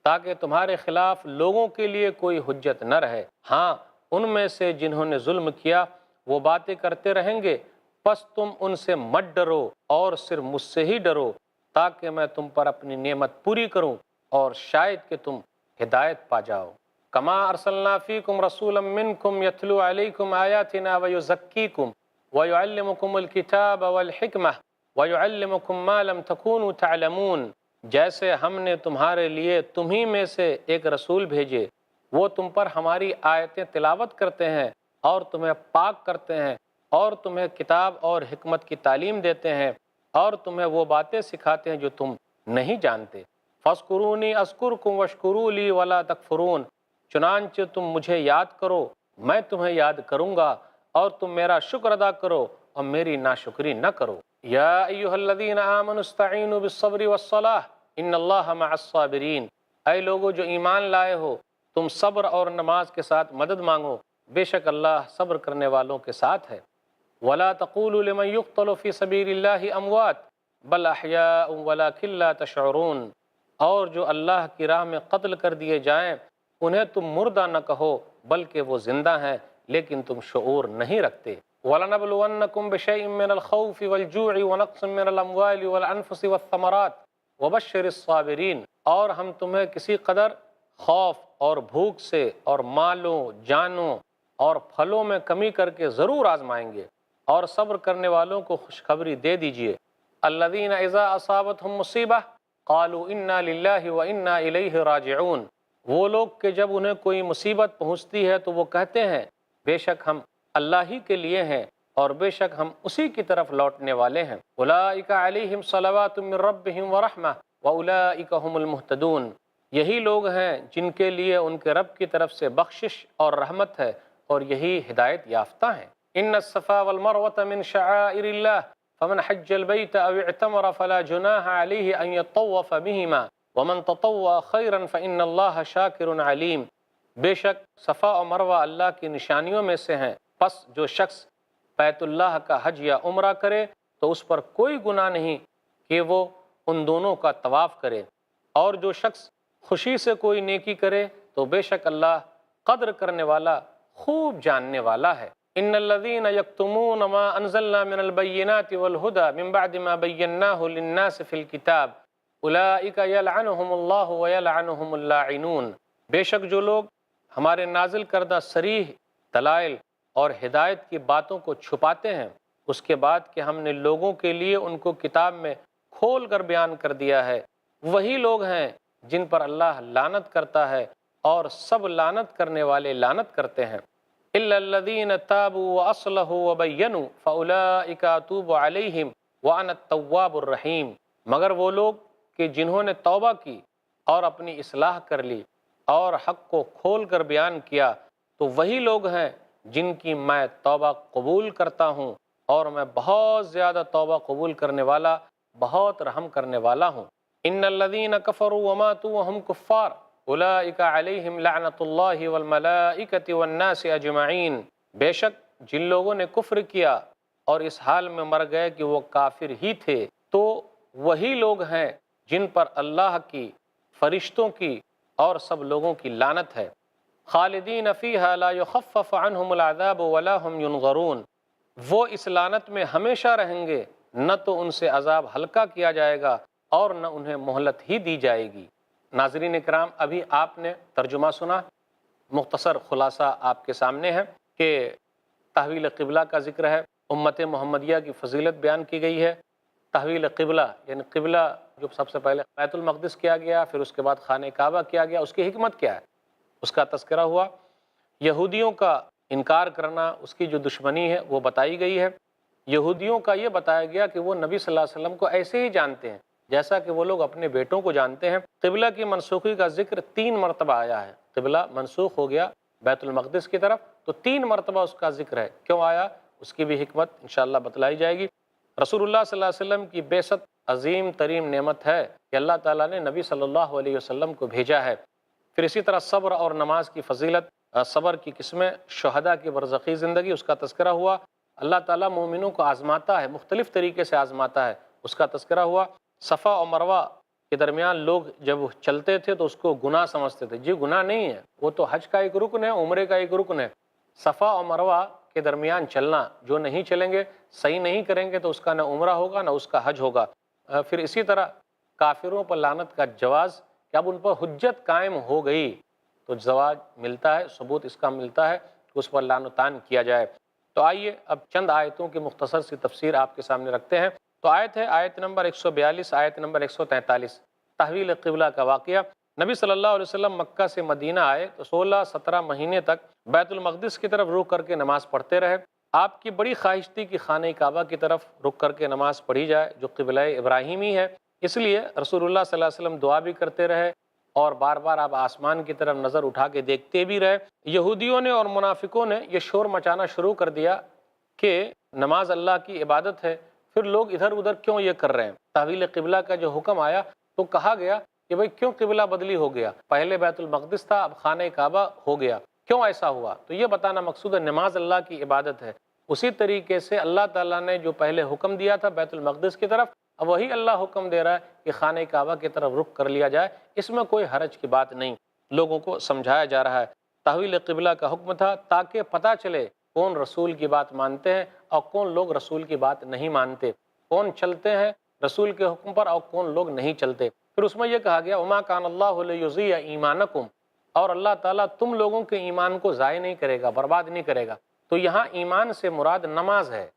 تاکہ تمہارے خلاف لوگوں کے لیے کوئی حجت نہ رہے۔ ہاں ان میں سے جنہوں نے ظلم کیا وہ باتیں کرتے رہیں گے، پس تم ان سے مت ڈرو اور صرف مجھ سے ہی ڈرو تاکہ میں تم پر اپنی نعمت پوری کروں اور شاید کہ تم ہدایت پا جاؤ۔ کما ارسلنا فیکم رسولا منکم یتلو علیکم آیاتنا ویزکیکم وَيُعَلِّمُكُمُ الْكِتَابَ وَالْحِكْمَةَ وَيُعَلِّمُكُم مَّا لَمْ تَكُونُوا تَعْلَمُونَ، جیسے ہم نے تمہارے لیے تمہیں میں سے ایک رسول بھیجے، وہ تم پر ہماری آیتیں تلاوت کرتے ہیں اور تمہیں پاک کرتے ہیں اور تمہیں کتاب اور حکمت کی تعلیم دیتے ہیں اور تمہیں وہ باتیں سکھاتے ہیں جو تم نہیں جانتے۔ فَاذْكُرُونِي أَذْكُرْكُمْ وَاشْكُرُوا لِي وَلَا تَكْفُرُونَ، چنانچہ تم مجھے یاد کرو میں تمہیں یاد کروں گا، اور تم میرا شکر ادا کرو اور میری ناشکری نہ کرو۔ یا ایھا الذین آمنوا استعینوا بالصبر والصلاۃ ان اللہ مع الصابرین، اے لوگو جو ایمان لائے ہو تم صبر اور نماز کے ساتھ مدد مانگو، بے شک اللہ صبر کرنے والوں کے ساتھ ہے۔ ولا تقولوا لمن يقتل في سبيل الله اموات بل احیاء ولکن لا تشعرون، اور جو اللہ کی راہ میں قتل کر دیے جائیں انہیں تم مردہ نہ کہو بلکہ وہ زندہ ہیں لیکن تم شعور نہیں رکھتے۔ وَلَنَبْلُوَنَّكُمْ بِشَيْءٍ مِّنَ الْخَوْفِ وَالْجُوعِ وَنَقْصٍ مِّنَ الْأَمْوَالِ وَالْأَنفُسِ وَالثَّمَرَاتِ وَبَشِّرِ الصَّابِرِينَ، اور ہم تمہیں کسی قدر خوف اور بھوک سے اور مالوں جانوں اور پھلوں میں کمی کر کے ضرور آزمائیں گے، اور صبر کرنے والوں کو خوشخبری دے دیجئے۔ الذین اذا اصابتهم مصیبہ قالوا انا للہ وانا الیہ راجعون، وہ لوگ کہ جب انہیں کوئی مصیبت پہنچتی ہے تو وہ کہتے ہیں بے شک ہم اللہ ہی کے لیے ہیں اور بے شک ہم اسی کی طرف لوٹنے والے ہیں۔ اولئک علیہم صلوات من ربہم ورحمہ واولئک هم المہتدون، یہی لوگ ہیں جن کے لیے ان کے رب کی طرف سے بخشش اور رحمت ہے اور یہی ہدایت یافتہ ہیں۔ ان الصفا والمروۃ من شعائر اللہ فمن حج البیت او اعتمر فلا جناح علیہ ان یطوف بہما ومن تطوع خیرا فإن اللہ شاکر علیم، بے شک صفا اور مروہ اللہ کی نشانیوں میں سے ہیں، پس جو شخص بیت اللہ کا حج یا عمرہ کرے تو اس پر کوئی گناہ نہیں کہ وہ ان دونوں کا طواف کرے، اور جو شخص خوشی سے کوئی نیکی کرے تو بے شک اللہ قدر کرنے والا خوب جاننے والا ہے۔ ان الذین یکتمون ما انزلنا من البینات والہدی من بعد ما بیناہ للناس فی الکتاب اولئک یلعنہم اللہ ویلعنہم اللاعنون، بے شک جو لوگ ہمارے نازل کردہ صریح دلائل اور ہدایت کی باتوں کو چھپاتے ہیں اس کے بعد کہ ہم نے لوگوں کے لیے ان کو کتاب میں کھول کر بیان کر دیا ہے، وہی لوگ ہیں جن پر اللہ لعنت کرتا ہے اور سب لعنت کرنے والے لعنت کرتے ہیں۔ الا الذین تابوا واصلحوا وبینوا فاولئک اتوب علیہم وانا التواب الرحیم، مگر وہ لوگ کہ جنہوں نے توبہ کی اور اپنی اصلاح کر لی اور حق کو کھول کر بیان کیا تو وہی لوگ ہیں جن کی میں توبہ قبول کرتا ہوں اور میں بہت زیادہ توبہ قبول کرنے والا بہت رحم کرنے والا ہوں۔ ان الذین کفروا وماتوا وهم کفار اولئک علیہم لعنت اللہ والملائکۃ والناس اجمعین، بے شک جن لوگوں نے کفر کیا اور اس حال میں مر گئے کہ وہ کافر ہی تھے تو وہی لوگ ہیں جن پر اللہ کی، فرشتوں کی اور سب لوگوں کی لعنت ہے۔ خالدین فیہا لا یخفف عنہم العذاب ولا هم ینظرون، وہ اس لعنت میں ہمیشہ رہیں گے، نہ تو ان سے عذاب ہلکا کیا جائے گا اور نہ انہیں مہلت ہی دی جائے گی۔ ناظرین کرام، ابھی آپ نے ترجمہ سنا، مختصر خلاصہ آپ کے سامنے ہے کہ تحویل قبلہ کا ذکر ہے، امت محمدیہ کی فضیلت بیان کی گئی ہے۔ تحویل قبلہ یعنی قبلہ جو سب سے پہلے بیت المقدس کیا گیا، پھر اس کے بعد خانہ کعبہ کیا گیا، اس کی حکمت کیا ہے اس کا تذکرہ ہوا۔ یہودیوں کا انکار کرنا، اس کی جو دشمنی ہے وہ بتائی گئی ہے۔ یہودیوں کا یہ بتایا گیا کہ وہ نبی صلی اللہ علیہ وسلم کو ایسے ہی جانتے ہیں جیسا کہ وہ لوگ اپنے بیٹوں کو جانتے ہیں۔ قبلہ کی منسوخی کا ذکر 3 مرتبہ آیا ہے، قبلہ منسوخ ہو گیا بیت المقدس کی طرف تو 3 مرتبہ اس کا ذکر ہے، کیوں آیا اس کی بھی حکمت انشاءاللہ بتلائی جائے گی۔ رسول اللہ صلی اللہ علیہ وسلم کی بعثت عظیم ترین نعمت ہے کہ اللہ تعالیٰ نے نبی صلی اللہ علیہ وسلم کو بھیجا ہے۔ پھر اسی طرح صبر اور نماز کی فضیلت، صبر کی قسمیں، شہداء کی برزخی زندگی، اس کا تذکرہ ہوا۔ اللہ تعالیٰ مومنوں کو آزماتا ہے، مختلف طریقے سے آزماتا ہے، اس کا تذکرہ ہوا۔ صفا اور مروہ کے درمیان لوگ جب چلتے تھے تو اس کو گناہ سمجھتے تھے، جی گناہ نہیں ہے، وہ تو حج کا ایک رکن ہے، عمرے کا ایک رکن ہے۔ صفا اور مروہ کے درمیان چلنا، جو نہیں چلیں گے، صحیح نہیں کریں گے تو اس کا نہ عمرہ ہوگا نہ اس کا حج ہوگا۔ پھر اسی طرح کافروں پر لعنت کا جواز کہ اب ان پر حجت قائم ہو گئی تو جواز ملتا ہے، ثبوت اس کا ملتا ہے کہ اس پر لعن و طعن کیا جائے۔ تو آئیے اب چند آیتوں کی مختصر سی تفسیر آپ کے سامنے رکھتے ہیں۔ تو آیت ہے آیت نمبر 142، آیت نمبر 143، تحویل قبلہ کا واقعہ۔ نبی صلی اللہ علیہ وسلم مکہ سے مدینہ آئے تو 16-17 مہینے تک بیت المقدس کی طرف رخ کر کے نماز پڑھتے رہے۔ آپ کی بڑی خواہش تھی کہ خانہ کعبہ کی طرف رخ کر کے نماز پڑھی جائے جو قبلہ ابراہیمی ہے، اس لیے رسول اللہ صلی اللہ علیہ وسلم دعا بھی کرتے رہے اور بار بار آپ آسمان کی طرف نظر اٹھا کے دیکھتے بھی رہے۔ یہودیوں نے اور منافقوں نے یہ شور مچانا شروع کر دیا کہ نماز اللہ کی عبادت ہے، پھر لوگ ادھر ادھر کیوں یہ کر رہے ہیں۔ تحویل قبلہ کا جو حکم آیا تو کہا گیا کہ بھئی کیوں قبلہ بدلی ہو گیا، پہلے بیت المقدس تھا اب خانہ کعبہ ہو گیا، کیوں ایسا ہوا؟ تو یہ بتانا مقصود ہے نماز اللہ کی عبادت ہے، اسی طریقے سے اللہ تعالیٰ نے جو پہلے حکم دیا تھا بیت المقدس کی طرف، اب وہی اللہ حکم دے رہا ہے کہ خانہ کعبہ کی طرف رخ کر لیا جائے، اس میں کوئی حرج کی بات نہیں، لوگوں کو سمجھایا جا رہا ہے۔ تحویل قبلہ کا حکم تھا تاکہ پتہ چلے کون رسول کی بات مانتے ہیں اور کون لوگ رسول کی بات نہیں مانتے، کون چلتے ہیں رسول کے حکم پر اور کون لوگ نہیں چلتے۔ پھر اس میں یہ کہا گیا وما کان اللہ لیضیع ایمانکم، اور اللہ تعالیٰ تم لوگوں کے ایمان کو ضائع نہیں کرے گا، برباد نہیں کرے گا۔ تو یہاں ایمان سے مراد نماز ہے۔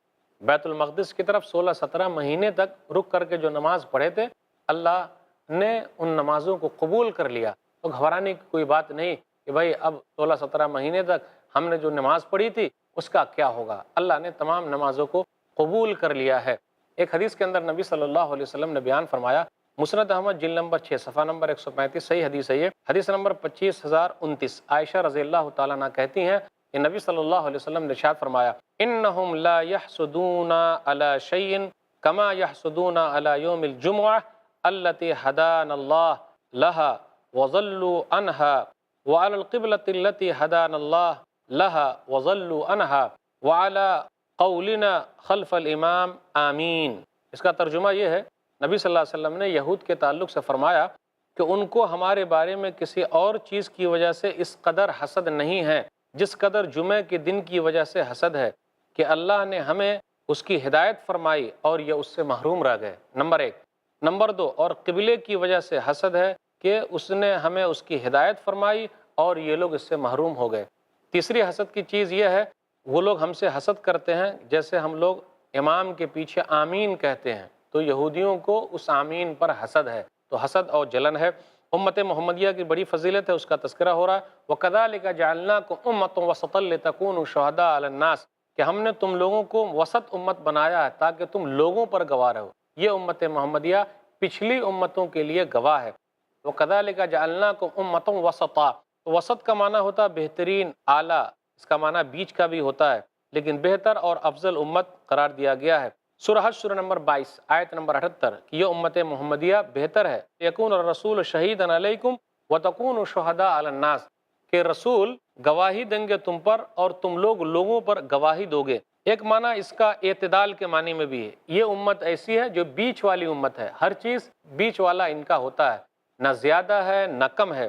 بیت المقدس کی طرف 16-17 مہینے تک رک کر کے جو نماز پڑھے تھے اللہ نے ان نمازوں کو قبول کر لیا، تو گھبرانے کی کوئی بات نہیں کہ بھائی اب 16-17 مہینے تک ہم نے جو نماز پڑھی تھی اس کا کیا ہوگا، اللہ نے تمام نمازوں کو قبول کر لیا ہے۔ ایک حدیث کے اندر نبی صلی اللہ علیہ وسلم نے بیان فرمایا، مسند احمد جلد نمبر 6 صفحہ نمبر 135، صحیح حدیث ہے یہ، حدیث نمبر 25029، عائشہ رضی اللہ تعالیٰ عنہ کہتی ہیں کہ نبی صلی اللہ علیہ وسلم نے ارشاد فرمایا انہم لا یحسدون علی شیء کما یحسدون علی یوم الجمعہ التی ہدانا اللہ لہا وظلوا عنہا وعلی القبلۃ التی ہدانا اللہ لہا وظلوا عنہا وعلی قولنا خلف الامام آمین۔ اس کا ترجمہ یہ ہے، نبی صلی اللہ علیہ وسلم نے یہود کے تعلق سے فرمایا کہ ان کو ہمارے بارے میں کسی اور چیز کی وجہ سے اس قدر حسد نہیں ہے جس قدر جمعہ کے دن کی وجہ سے حسد ہے کہ اللہ نے ہمیں اس کی ہدایت فرمائی اور یہ اس سے محروم رہ گئے، نمبر 1۔ نمبر 2، اور قبلے کی وجہ سے حسد ہے کہ اس نے ہمیں اس کی ہدایت فرمائی اور یہ لوگ اس سے محروم ہو گئے۔ تیسری حسد کی چیز یہ ہے، وہ لوگ ہم سے حسد کرتے ہیں جیسے ہم لوگ امام کے پیچھے آمین کہتے ہیں، تو یہودیوں کو اس آمین پر حسد ہے، تو حسد اور جلن ہے۔ امت محمدیہ کی بڑی فضیلت ہے، اس کا تذکرہ ہو رہا ہے، وَكَذَلِكَ جَعَلْنَاكُمْ أُمَّةً وَسَطًا لِتَكُونُوا شُهَدَاءَ عَلَى النَّاسِ، کہ ہم نے تم لوگوں کو وسط امت بنایا ہے تاکہ تم لوگوں پر گواہ رہو۔ یہ امت محمدیہ پچھلی امتوں کے لیے گواہ ہے۔ وَكَذَلِكَ جَعَلْنَاكُمْ أُمَّةً وَسَطًا، تو وسط کا معنی ہوتا ہے بہترین، اعلیٰ، اس کا معنی بیچ کا بھی ہوتا ہے، لیکن بہتر اور افضل امت قرار دیا گیا ہے۔ سورہ حج سورہ نمبر 22 آیت نمبر 78 کہ یہ امت محمدیہ بہتر ہے، یکون الرسول شہیدا علیکم وتکونوا شہداء علی الناس، کہ رسول گواہی دیں گے تم پر اور تم لوگ لوگوں پر گواہی دو گے۔ ایک معنی اس کا اعتدال کے معنی میں بھی ہے، یہ امت ایسی ہے جو بیچ والی امت ہے، ہر چیز بیچ والا ان کا ہوتا ہے، نہ زیادہ ہے نہ کم ہے۔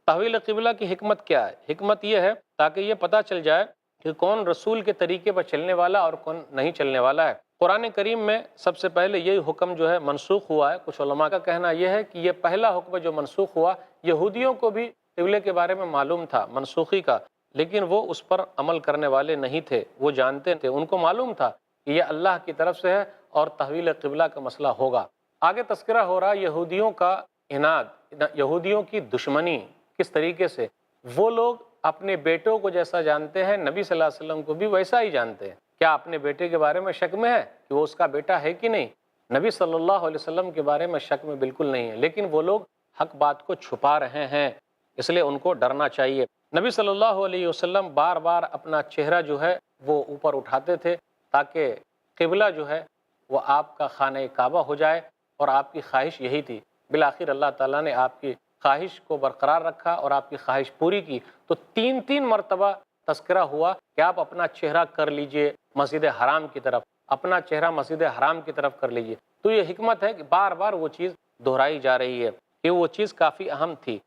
تحویل قبلہ کی حکمت کیا ہے؟ حکمت یہ ہے تاکہ یہ پتہ چل جائے کہ کون رسول کے طریقے پر چلنے والا اور کون نہیں چلنے والا ہے۔ قرآن کریم میں سب سے پہلے یہی حکم جو ہے منسوخ ہوا ہے۔ کچھ علماء کا کہنا یہ ہے کہ یہ پہلا حکم جو منسوخ ہوا، یہودیوں کو بھی قبلے کے بارے میں معلوم تھا منسوخی کا، لیکن وہ اس پر عمل کرنے والے نہیں تھے، وہ جانتے تھے، ان کو معلوم تھا کہ یہ اللہ کی طرف سے ہے اور تحویل قبلہ کا مسئلہ ہوگا۔ آگے تذکرہ ہو رہا یہودیوں کا عناد، یہودیوں کی دشمنی کس طریقے سے، وہ لوگ اپنے بیٹوں کو جیسا جانتے ہیں نبی صلی اللہ علیہ وسلم کو بھی ویسا ہی جانتے ہیں۔ کیا اپنے بیٹے کے بارے میں شک میں ہے کہ وہ اس کا بیٹا ہے کہ نہیں؟ نبی صلی اللہ علیہ وسلم کے بارے میں شک میں بالکل نہیں ہے، لیکن وہ لوگ حق بات کو چھپا رہے ہیں، اس لیے ان کو ڈرنا چاہیے۔ نبی صلی اللہ علیہ وسلم بار بار اپنا چہرہ جو ہے وہ اوپر اٹھاتے تھے تاکہ قبلہ جو ہے وہ آپ کا خانہ کعبہ ہو جائے، اور آپ کی خواہش یہی تھی۔ بالآخر اللہ تعالیٰ نے آپ کی خواہش کو برقرار رکھا اور آپ کی خواہش پوری کی، تو 3 مرتبہ تذکرہ ہوا کہ آپ اپنا چہرہ کر لیجئے مسجد حرام کی طرف، اپنا چہرہ مسجد حرام کی طرف کر لیجئے۔ تو یہ حکمت ہے کہ بار بار وہ چیز دہرائی جا رہی ہے کہ وہ چیز کافی اہم تھی۔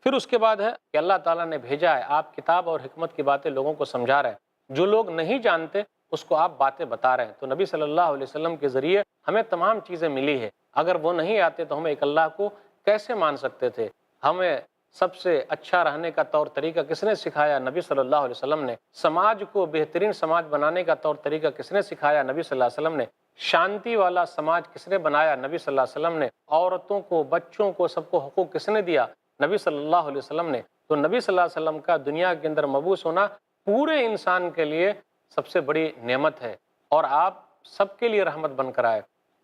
پھر اس کے بعد ہے کہ اللہ تعالیٰ نے بھیجا ہے، آپ کتاب اور حکمت کی باتیں لوگوں کو سمجھا رہے ہیں، جو لوگ نہیں جانتے اس کو آپ باتیں بتا رہے ہیں۔ تو نبی صلی اللہ علیہ وسلم کے ذریعے ہمیں تمام چیزیں ملی ہے، اگر وہ نہیں آتے تو ہم ایک اللہ کو کیسے مان سکتے تھے؟ ہمیں سب سے اچھا رہنے کا طور طریقہ کس نے سکھایا؟ نبی صلی اللہ علیہ وسلم نے۔ سماج کو بہترین سماج بنانے کا طور طریقہ کس نے سکھایا؟ نبی صلی اللہ علیہ وسلم نے۔ شانتی والا سماج کس نے بنایا؟ نبی صلی اللہ علیہ وسلم نے۔ عورتوں کو، بچوں کو، سب کو حقوق کس نے دیا؟ نبی صلی اللہ علیہ وسلم نے۔ تو نبی صلی اللہ علیہ وسلم کا دنیا کے اندر مبعوث ہونا پورے انسان کے لیے سب سے بڑی نعمت ہے، اور آپ سب کے لیے رحمت بن کر آئے،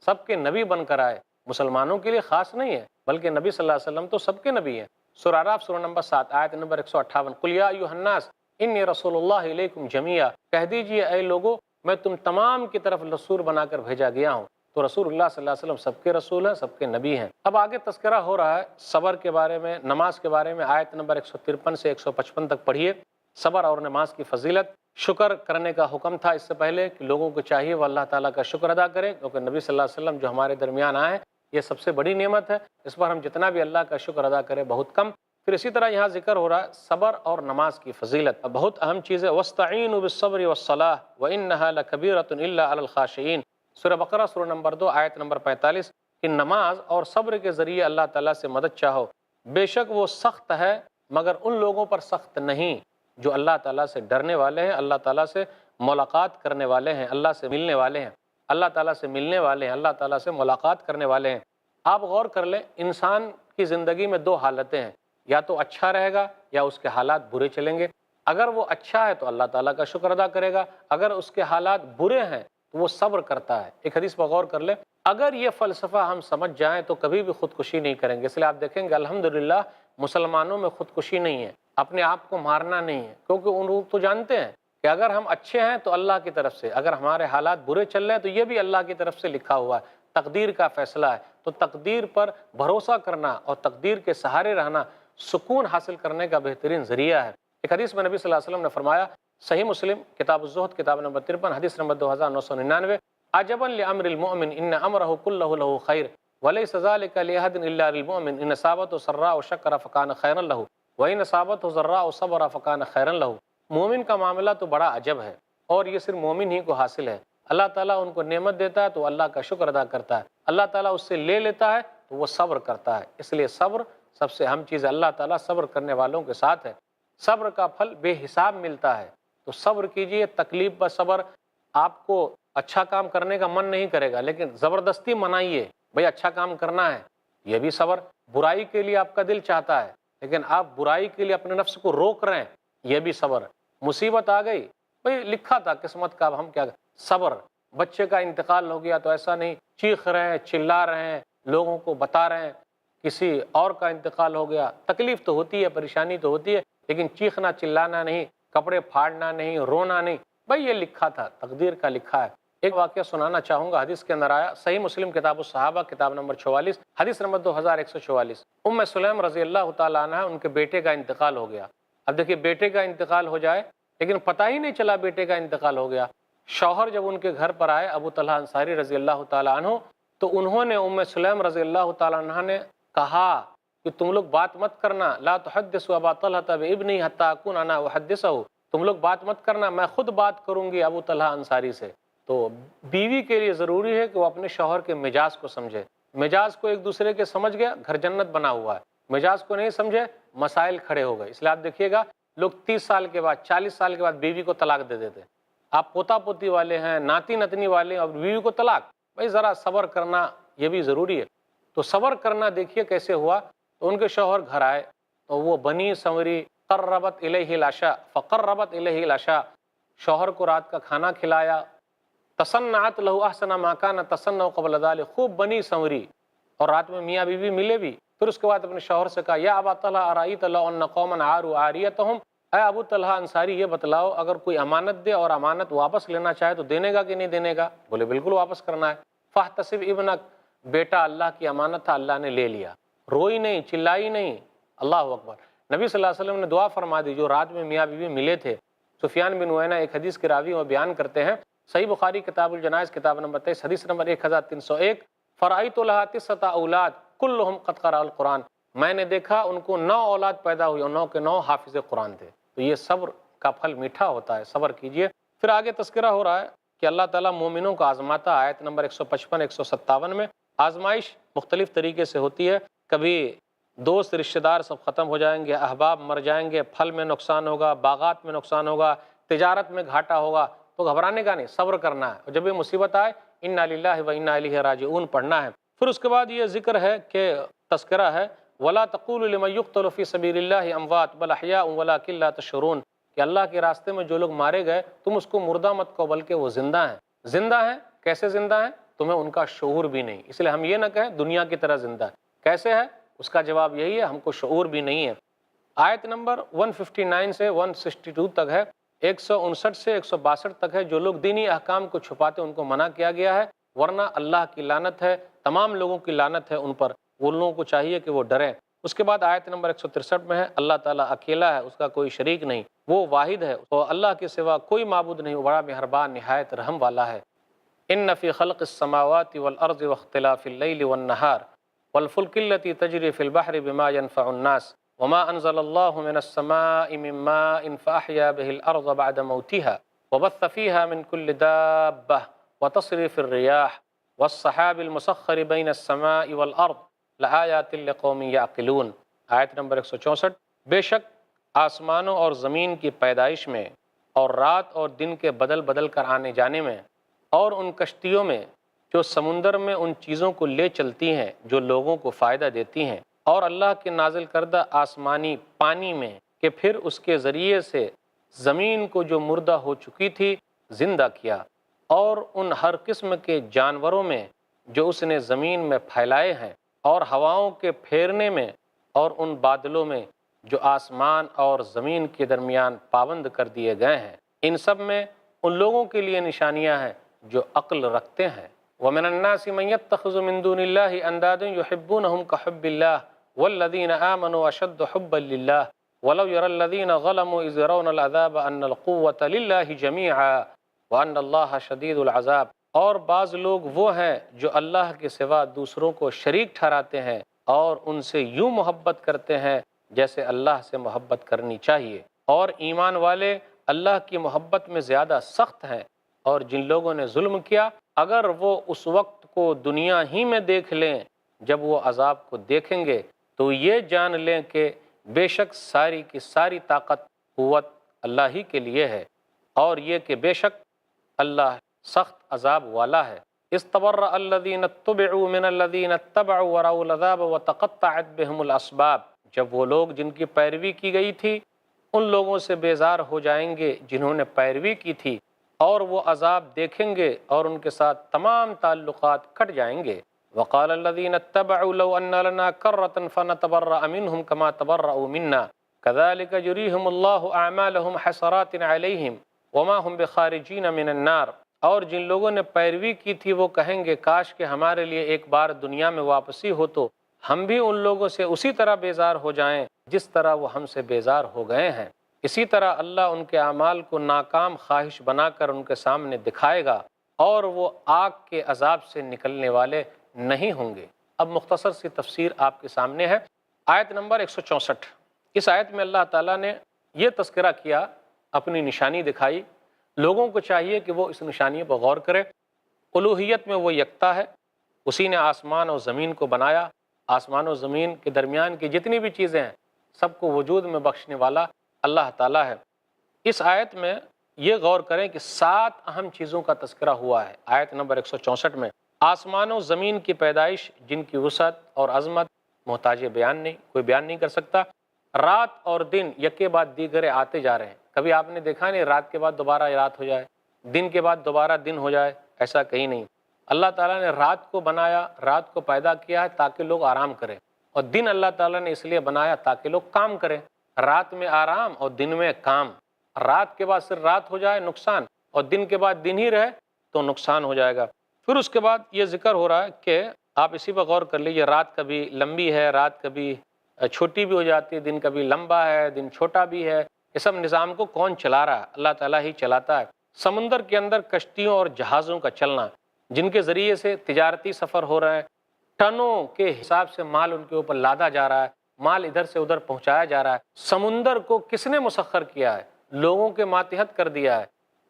سب کے نبی بن کر آئے، مسلمانوں کے لیے خاص نہیں ہے بلکہ نبی صلی اللہ علیہ وسلم تو سب کے نبی ہیں۔ سورہ اعراف سورہ نمبر 7 آیت نمبر 158، قُلْ یَا أَیُّہَا النَّاسُ اِنِّی رَسُولُ اللَّہِ إِلَیکُمْ جَمِیعًا، کہہ دیجئے اے لوگو میں تم تمام کی طرف رسول بنا کر بھیجا گیا ہوں۔ تو رسول اللہ صلی اللہ علیہ وسلم سب کے رسول ہیں، سب کے نبی ہیں۔ اب آگے تذکرہ ہو رہا ہے صبر کے بارے میں، نماز کے بارے میں۔ آیت نمبر 153 سے 155 تک پڑھیے۔ صبر اور نماز کی فضیلت۔ شکر کرنے کا حکم تھا اس سے پہلے کہ لوگوں کو چاہیے وہ اللہ تعالیٰ کا شکر ادا کرے، کیونکہ نبی صلی اللہ علیہ وسلم جو ہمارے درمیان آئے ہیں یہ سب سے بڑی نعمت ہے، اس پر ہم جتنا بھی اللہ کا شکر ادا کریں بہت کم۔ پھر اسی طرح یہاں ذکر ہو رہا ہے صبر اور نماز کی فضیلت، بہت اہم چیز ہے۔ وَاسْتَعِینُوا بِالصَّبْرِ وَالصَّلَاةِ وَإِنَّهَا لَكَبِیرَةٌ إِلَّا عَلَى الْخَاشِعِینَ۔ سورہ بقرہ سورہ نمبر 2 آیت نمبر 45 کہ نماز اور صبر کے ذریعے اللہ تعالیٰ سے مدد چاہو، بے شک وہ سخت ہے مگر ان لوگوں پر سخت نہیں جو اللہ تعالیٰ سے ڈرنے والے ہیں، اللہ تعالیٰ سے ملاقات کرنے والے ہیں، اللہ سے ملنے والے ہیں، اللہ تعالیٰ سے ملنے والے ہیں، اللہ تعالیٰ سے ملاقات کرنے والے ہیں۔ آپ غور کر لیں، انسان کی زندگی میں دو حالتیں ہیں، یا تو اچھا رہے گا یا اس کے حالات برے چلیں گے۔ اگر وہ اچھا ہے تو اللہ تعالیٰ کا شکر ادا کرے گا، اگر اس کے حالات برے ہیں تو وہ صبر کرتا ہے۔ ایک حدیث پر غور کر لیں، اگر یہ فلسفہ ہم سمجھ جائیں تو کبھی بھی خودکشی نہیں کریں گے۔ اس لیے آپ دیکھیں گے الحمدللہ مسلمانوں میں خودکشی نہیں ہے، اپنے آپ کو مارنا نہیں ہے، کیونکہ ان لوگ تو جانتے ہیں کہ اگر ہم اچھے ہیں تو اللہ کی طرف سے، اگر ہمارے حالات برے چل رہے ہیں تو یہ بھی اللہ کی طرف سے لکھا ہوا ہے، تقدیر کا فیصلہ ہے۔ تو تقدیر پر بھروسہ کرنا اور تقدیر کے سہارے رہنا سکون حاصل کرنے کا بہترین ذریعہ ہے۔ ایک حدیث میں نبی صلی اللہ علیہ وسلم نے فرمایا، صحیح مسلم کتاب الزہد کتاب نمبر 53 حدیث نمبر 2999، عجبا لامر المؤمن ان امرہ کلہ لہ خیر ولیس ذلک لاحد الا للمؤمن ان اصابته سراء شکر فکان خیرا لہ وان اصابته ضراء صبر فکان خیرا لہ۔ مومن کا معاملہ تو بڑا عجب ہے، اور یہ صرف مومن ہی کو حاصل ہے۔ اللہ تعالیٰ ان کو نعمت دیتا ہے تو اللہ کا شکر ادا کرتا ہے، اللہ تعالیٰ اس سے لے لیتا ہے تو وہ صبر کرتا ہے۔ اس لیے صبر سب سے اہم چیز ہے، اللہ تعالیٰ صبر کرنے والوں کے ساتھ ہے، صبر کا پھل بے حساب ملتا ہے۔ تو صبر کیجئے، تکلیف پر صبر۔ آپ کو اچھا کام کرنے کا من نہیں کرے گا لیکن زبردستی منائیے، بھئی اچھا کام کرنا ہے، یہ بھی صبر۔ برائی کے لیے آپ کا دل چاہتا ہے لیکن آپ برائی کے لیے اپنے نفس کو روک رہے ہیں، یہ بھی صبر۔ مصیبت آ گئی، بھئی لکھا تھا قسمت کا، اب ہم کیا، صبر۔ بچے کا انتقال ہو گیا تو ایسا نہیں چیخ رہے ہیں، چلا رہے ہیں، لوگوں کو بتا رہے ہیں کسی اور کا انتقال ہو گیا، تکلیف تو ہوتی ہے، پریشانی تو ہوتی ہے، لیکن چیخنا چلانا نہیں، کپڑے پھاڑنا نہیں، رونا نہیں، بھئی یہ لکھا تھا، تقدیر کا لکھا ہے۔ ایک واقعہ سنانا چاہوں گا، حدیث کے اندر آیا، صحیح مسلم کتاب الصحابہ کتاب نمبر 44 حدیث نمبر 2144، ام سلیم رضی اللہ تعالیٰ عنہ ان کے بیٹے کا انتقال ہو گیا۔ اب دیکھیے بیٹے کا انتقال ہو جائے لیکن پتہ ہی نہیں چلا بیٹے کا انتقال ہو گیا۔ شوہر جب ان کے گھر پر آئے ابو طلحہ انصاری رضی اللہ تعالیٰ عنہ، تو انہوں نے ام سلیم رضی اللہ تعالیٰ عنہ نے کہا کہ تم لوگ بات مت کرنا، لا تحدثوا ابا طلحہ بابنی حتی اکون انا احدثہ، تم لوگ بات مت کرنا، میں خود بات کروں گی ابو طلحہ انصاری سے۔ تو بیوی کے لیے ضروری ہے کہ وہ اپنے شوہر کے مزاج کو سمجھے، مزاج کو ایک دوسرے کے سمجھ گیا گھر جنت بنا ہوا ہے، مزاج کو نہیں سمجھے مسائل کھڑے ہو گئے۔ اس لیے آپ دیکھیے گا لوگ 30 سال کے بعد 40 سال کے بعد بیوی کو طلاق دے دیتے، آپ پوتا پوتی والے ہیں، ناتی نتنی والے ہیں اور بیوی کو طلاق۔ بھائی ذرا صبر کرنا یہ بھی ضروری ہے۔ تو صبر کرنا دیکھیے کیسے ہوا، تو ان کے شوہر گھر آئے تو وہ بنی سنوری، قربت الیہ العشاء فقربت الیہ العشاء، شوہر کو رات کا کھانا کھلایا، تصنعت لہ احسن ما کان تصنع قبل ذلک، خوب بنی سنوری، اور رات میں میاں بیوی ملے بھی۔ پھر اس کے بعد اپنے شوہر سے کہا، یا ابا طلحہ ارأیت لو ان قوما عاروا عاریتہم، اے ابو طلحہ انصاری یہ بتلاؤ اگر کوئی امانت دے اور امانت واپس لینا چاہے تو دینے گا کہ نہیں دینے گا؟ بولے بالکل واپس کرنا ہے۔ فاحتسب ابنک، بیٹا اللہ کی امانت تھا، اللہ نے لے لیا، روئی نہیں، چلائی نہیں۔ اللہ اکبر۔ نبی صلی اللہ علیہ وسلم نے دعا فرما دی، جو رات میں میاں بیوی ملے تھے۔ سفیان بن عیینہ ایک حدیث کے راوی وہ بیان کرتے ہیں، صحیح بخاری کتاب الجنائز کتاب نمبر 23 حدیث نمبر 1301، فرأیت لہا 9 اولاد کلہم قد قرأ القرآن، میں نے دیکھا ان کو 9 اولاد پیدا ہوئی اور 9 کے 9 حافظ قرآن تھے۔ تو یہ صبر کا پھل میٹھا ہوتا ہے، صبر کیجئے۔ پھر آگے تذکرہ ہو رہا ہے کہ اللہ تعالیٰ مومنوں کو آزماتا، آیت نمبر 155 157 میں۔ آزمائش مختلف طریقے سے ہوتی ہے، کبھی دوست رشتہ دار سب ختم ہو جائیں گے، احباب مر جائیں گے، پھل میں نقصان ہوگا، باغات میں نقصان ہوگا، تجارت میں گھاٹا ہوگا، تو گھبرانے کا نہیں، صبر کرنا ہے، اور جب یہ مصیبت آئے انا للہ و انا الیہ راجعون پڑھنا ہے۔ پھر اس کے بعد یہ ذکر ہے کہ تذکرہ ہے ولا تقولوا لمن يقتل في سبيل الله اموات بل احیاء ولكن لا تشعرون، کہ اللہ کے راستے میں جو لوگ مارے گئے تم اس کو مردہ مت کہو بلکہ وہ زندہ ہیں۔ زندہ ہیں، کیسے زندہ ہیں؟ تمہیں ان کا شعور بھی نہیں، اس لیے ہم یہ نہ کہیں دنیا کی طرح زندہ ہے۔ کیسے ہے؟ اس کا جواب یہی ہے ہم کو شعور بھی نہیں ہے۔ آیت نمبر 159 سے 162 تک ہے، 159 سے 162 تک ہے۔ جو لوگ دینی احکام کو چھپاتے ان کو منع کیا گیا ہے، ورنہ اللہ کی لعنت ہے، تمام لوگوں کی لعنت ہے ان پر، وہ لوگوں کو چاہیے کہ وہ ڈریں۔ اس کے بعد آیت نمبر 163 میں ہے اللہ تعالیٰ اکیلا ہے، اس کا کوئی شریک نہیں، وہ واحد ہے، تو اللہ کے سوا کوئی معبود نہیں، وہ بڑا مہربان نہایت رحم والا ہے۔ ان فی خلق السماوات والارض واختلاف اللیل والنہار والفلک التی تجری فی البحر بما ينفع الناس وما انزل اللہ من السماء من ماء فاحیا به الارض بعد موتها وبث فیها من كل دابة وتصریف الریاح والسحاب المسخر بین السماء والارض لآیات لقوم یعقلون۔ آیت نمبر 164، بے شک آسمانوں اور زمین کی پیدائش میں اور رات اور دن کے بدل بدل کر آنے جانے میں اور ان کشتیوں میں جو سمندر میں ان چیزوں کو لے چلتی ہیں جو لوگوں کو فائدہ دیتی ہیں، اور اللہ کے نازل کردہ آسمانی پانی میں کہ پھر اس کے ذریعے سے زمین کو جو مردہ ہو چکی تھی زندہ کیا، اور ان ہر قسم کے جانوروں میں جو اس نے زمین میں پھیلائے ہیں، اور ہواؤں کے پھیرنے میں اور ان بادلوں میں جو آسمان اور زمین کے درمیان پابند کر دیے گئے ہیں، ان سب میں ان لوگوں کے لیے نشانیاں ہیں جو عقل رکھتے ہیں۔ وَمِنَ النَّاسِ مَن يَتَّخِذُ مِن دُونِ اللَّهِ أَندَادًا يُحِبُّونَهُمْ كَحُبِّ اللَّهِ وَالَّذِينَ آمَنُوا أَشَدُّ حُبًّا لِلَّهِ وَلَوْ يَرَى الَّذِينَ ظَلَمُوا إِذْ يَرَوْنَ الْعَذَابَ أَنَّ الْقُوَّةَ لِلَّهِ جَمِيعًا وَأَنَّ اللَّهَ شَدِيدُ الْعَذَابِ۔ اور بعض لوگ وہ ہیں جو اللہ کے سوا دوسروں کو شریک ٹھہراتے ہیں اور ان سے یوں محبت کرتے ہیں جیسے اللہ سے محبت کرنی چاہیے، اور ایمان والے اللہ کی محبت میں زیادہ سخت ہیں۔ اور جن لوگوں نے ظلم کیا اگر وہ اس وقت کو دنیا ہی میں دیکھ لیں جب وہ عذاب کو دیکھیں گے تو یہ جان لیں کہ بے شک ساری کی ساری طاقت قوت اللہ ہی کے لیے ہے، اور یہ کہ بے شک اللہ سخت عذاب والا ہے۔ استبرأ الذین اتبعوا من الذین اتبعوا ورأوا العذاب وتقطعت بهم الاسباب، جب وہ لوگ جن کی پیروی کی گئی تھی ان لوگوں سے بیزار ہو جائیں گے جنہوں نے پیروی کی تھی، اور وہ عذاب دیکھیں گے اور ان کے ساتھ تمام تعلقات کٹ جائیں گے۔ وقال الذین اتبعوا لو ان لنا کرة فنتبرأ منهم كما تبرأوا منا كذلك يريهم الله اعمالهم حسرات علیہم وما هم بخارجین من النار۔ اور جن لوگوں نے پیروی کی تھی وہ کہیں گے کاش کہ ہمارے لیے ایک بار دنیا میں واپسی ہو تو ہم بھی ان لوگوں سے اسی طرح بیزار ہو جائیں جس طرح وہ ہم سے بیزار ہو گئے ہیں۔ اسی طرح اللہ ان کے اعمال کو ناکام خواہش بنا کر ان کے سامنے دکھائے گا، اور وہ آگ کے عذاب سے نکلنے والے نہیں ہوں گے۔ اب مختصر سی تفسیر آپ کے سامنے ہے۔ آیت نمبر 164، اس آیت میں اللہ تعالیٰ نے یہ تذکرہ کیا، اپنی نشانی دکھائی، لوگوں کو چاہیے کہ وہ اس نشانی پر غور کرے۔ الوہیت میں وہ یکتا ہے، اسی نے آسمان اور زمین کو بنایا، آسمان و زمین کے درمیان کی جتنی بھی چیزیں ہیں سب کو وجود میں بخشنے والا اللہ تعالیٰ ہے۔ اس آیت میں یہ غور کریں کہ 7 اہم چیزوں کا تذکرہ ہوا ہے۔ آیت نمبر 164 میں آسمان و زمین کی پیدائش جن کی وسعت اور عظمت محتاج بیان نہیں، کوئی بیان نہیں کر سکتا۔ رات اور دن یکے بعد دیگرے آتے جا رہے ہیں، کبھی آپ نے دیکھا نہیں رات کے بعد دوبارہ رات ہو جائے، دن کے بعد دوبارہ دن ہو جائے، ایسا کہیں نہیں۔ اللہ تعالیٰ نے رات کو بنایا، رات کو پیدا کیا ہے تاکہ لوگ آرام کریں، اور دن اللہ تعالیٰ نے اس لیے بنایا تاکہ لوگ کام کریں۔ رات میں آرام اور دن میں کام، رات کے بعد صرف رات ہو جائے نقصان، اور دن کے بعد دن ہی رہے تو نقصان ہو جائے گا۔ پھر اس کے بعد یہ ذکر ہو رہا ہے کہ آپ اسی پر غور کر لیجیے، رات کبھی لمبی ہے، رات کبھی چھوٹی بھی ہو جاتی ہے، دن کبھی لمبا ہے، دن چھوٹا بھی ہے۔ یہ سب نظام کو کون چلا رہا ہے؟ اللہ تعالیٰ ہی چلاتا ہے۔ سمندر کے اندر کشتیوں اور جہازوں کا چلنا جن کے ذریعے سے تجارتی سفر ہو رہے ہیں، ٹنوں کے حساب سے مال ان کے اوپر لادا جا رہا ہے، مال ادھر سے ادھر پہنچایا جا رہا ہے۔ سمندر کو کس نے مسخر کیا ہے؟ لوگوں کے ماتحت کر دیا ہے۔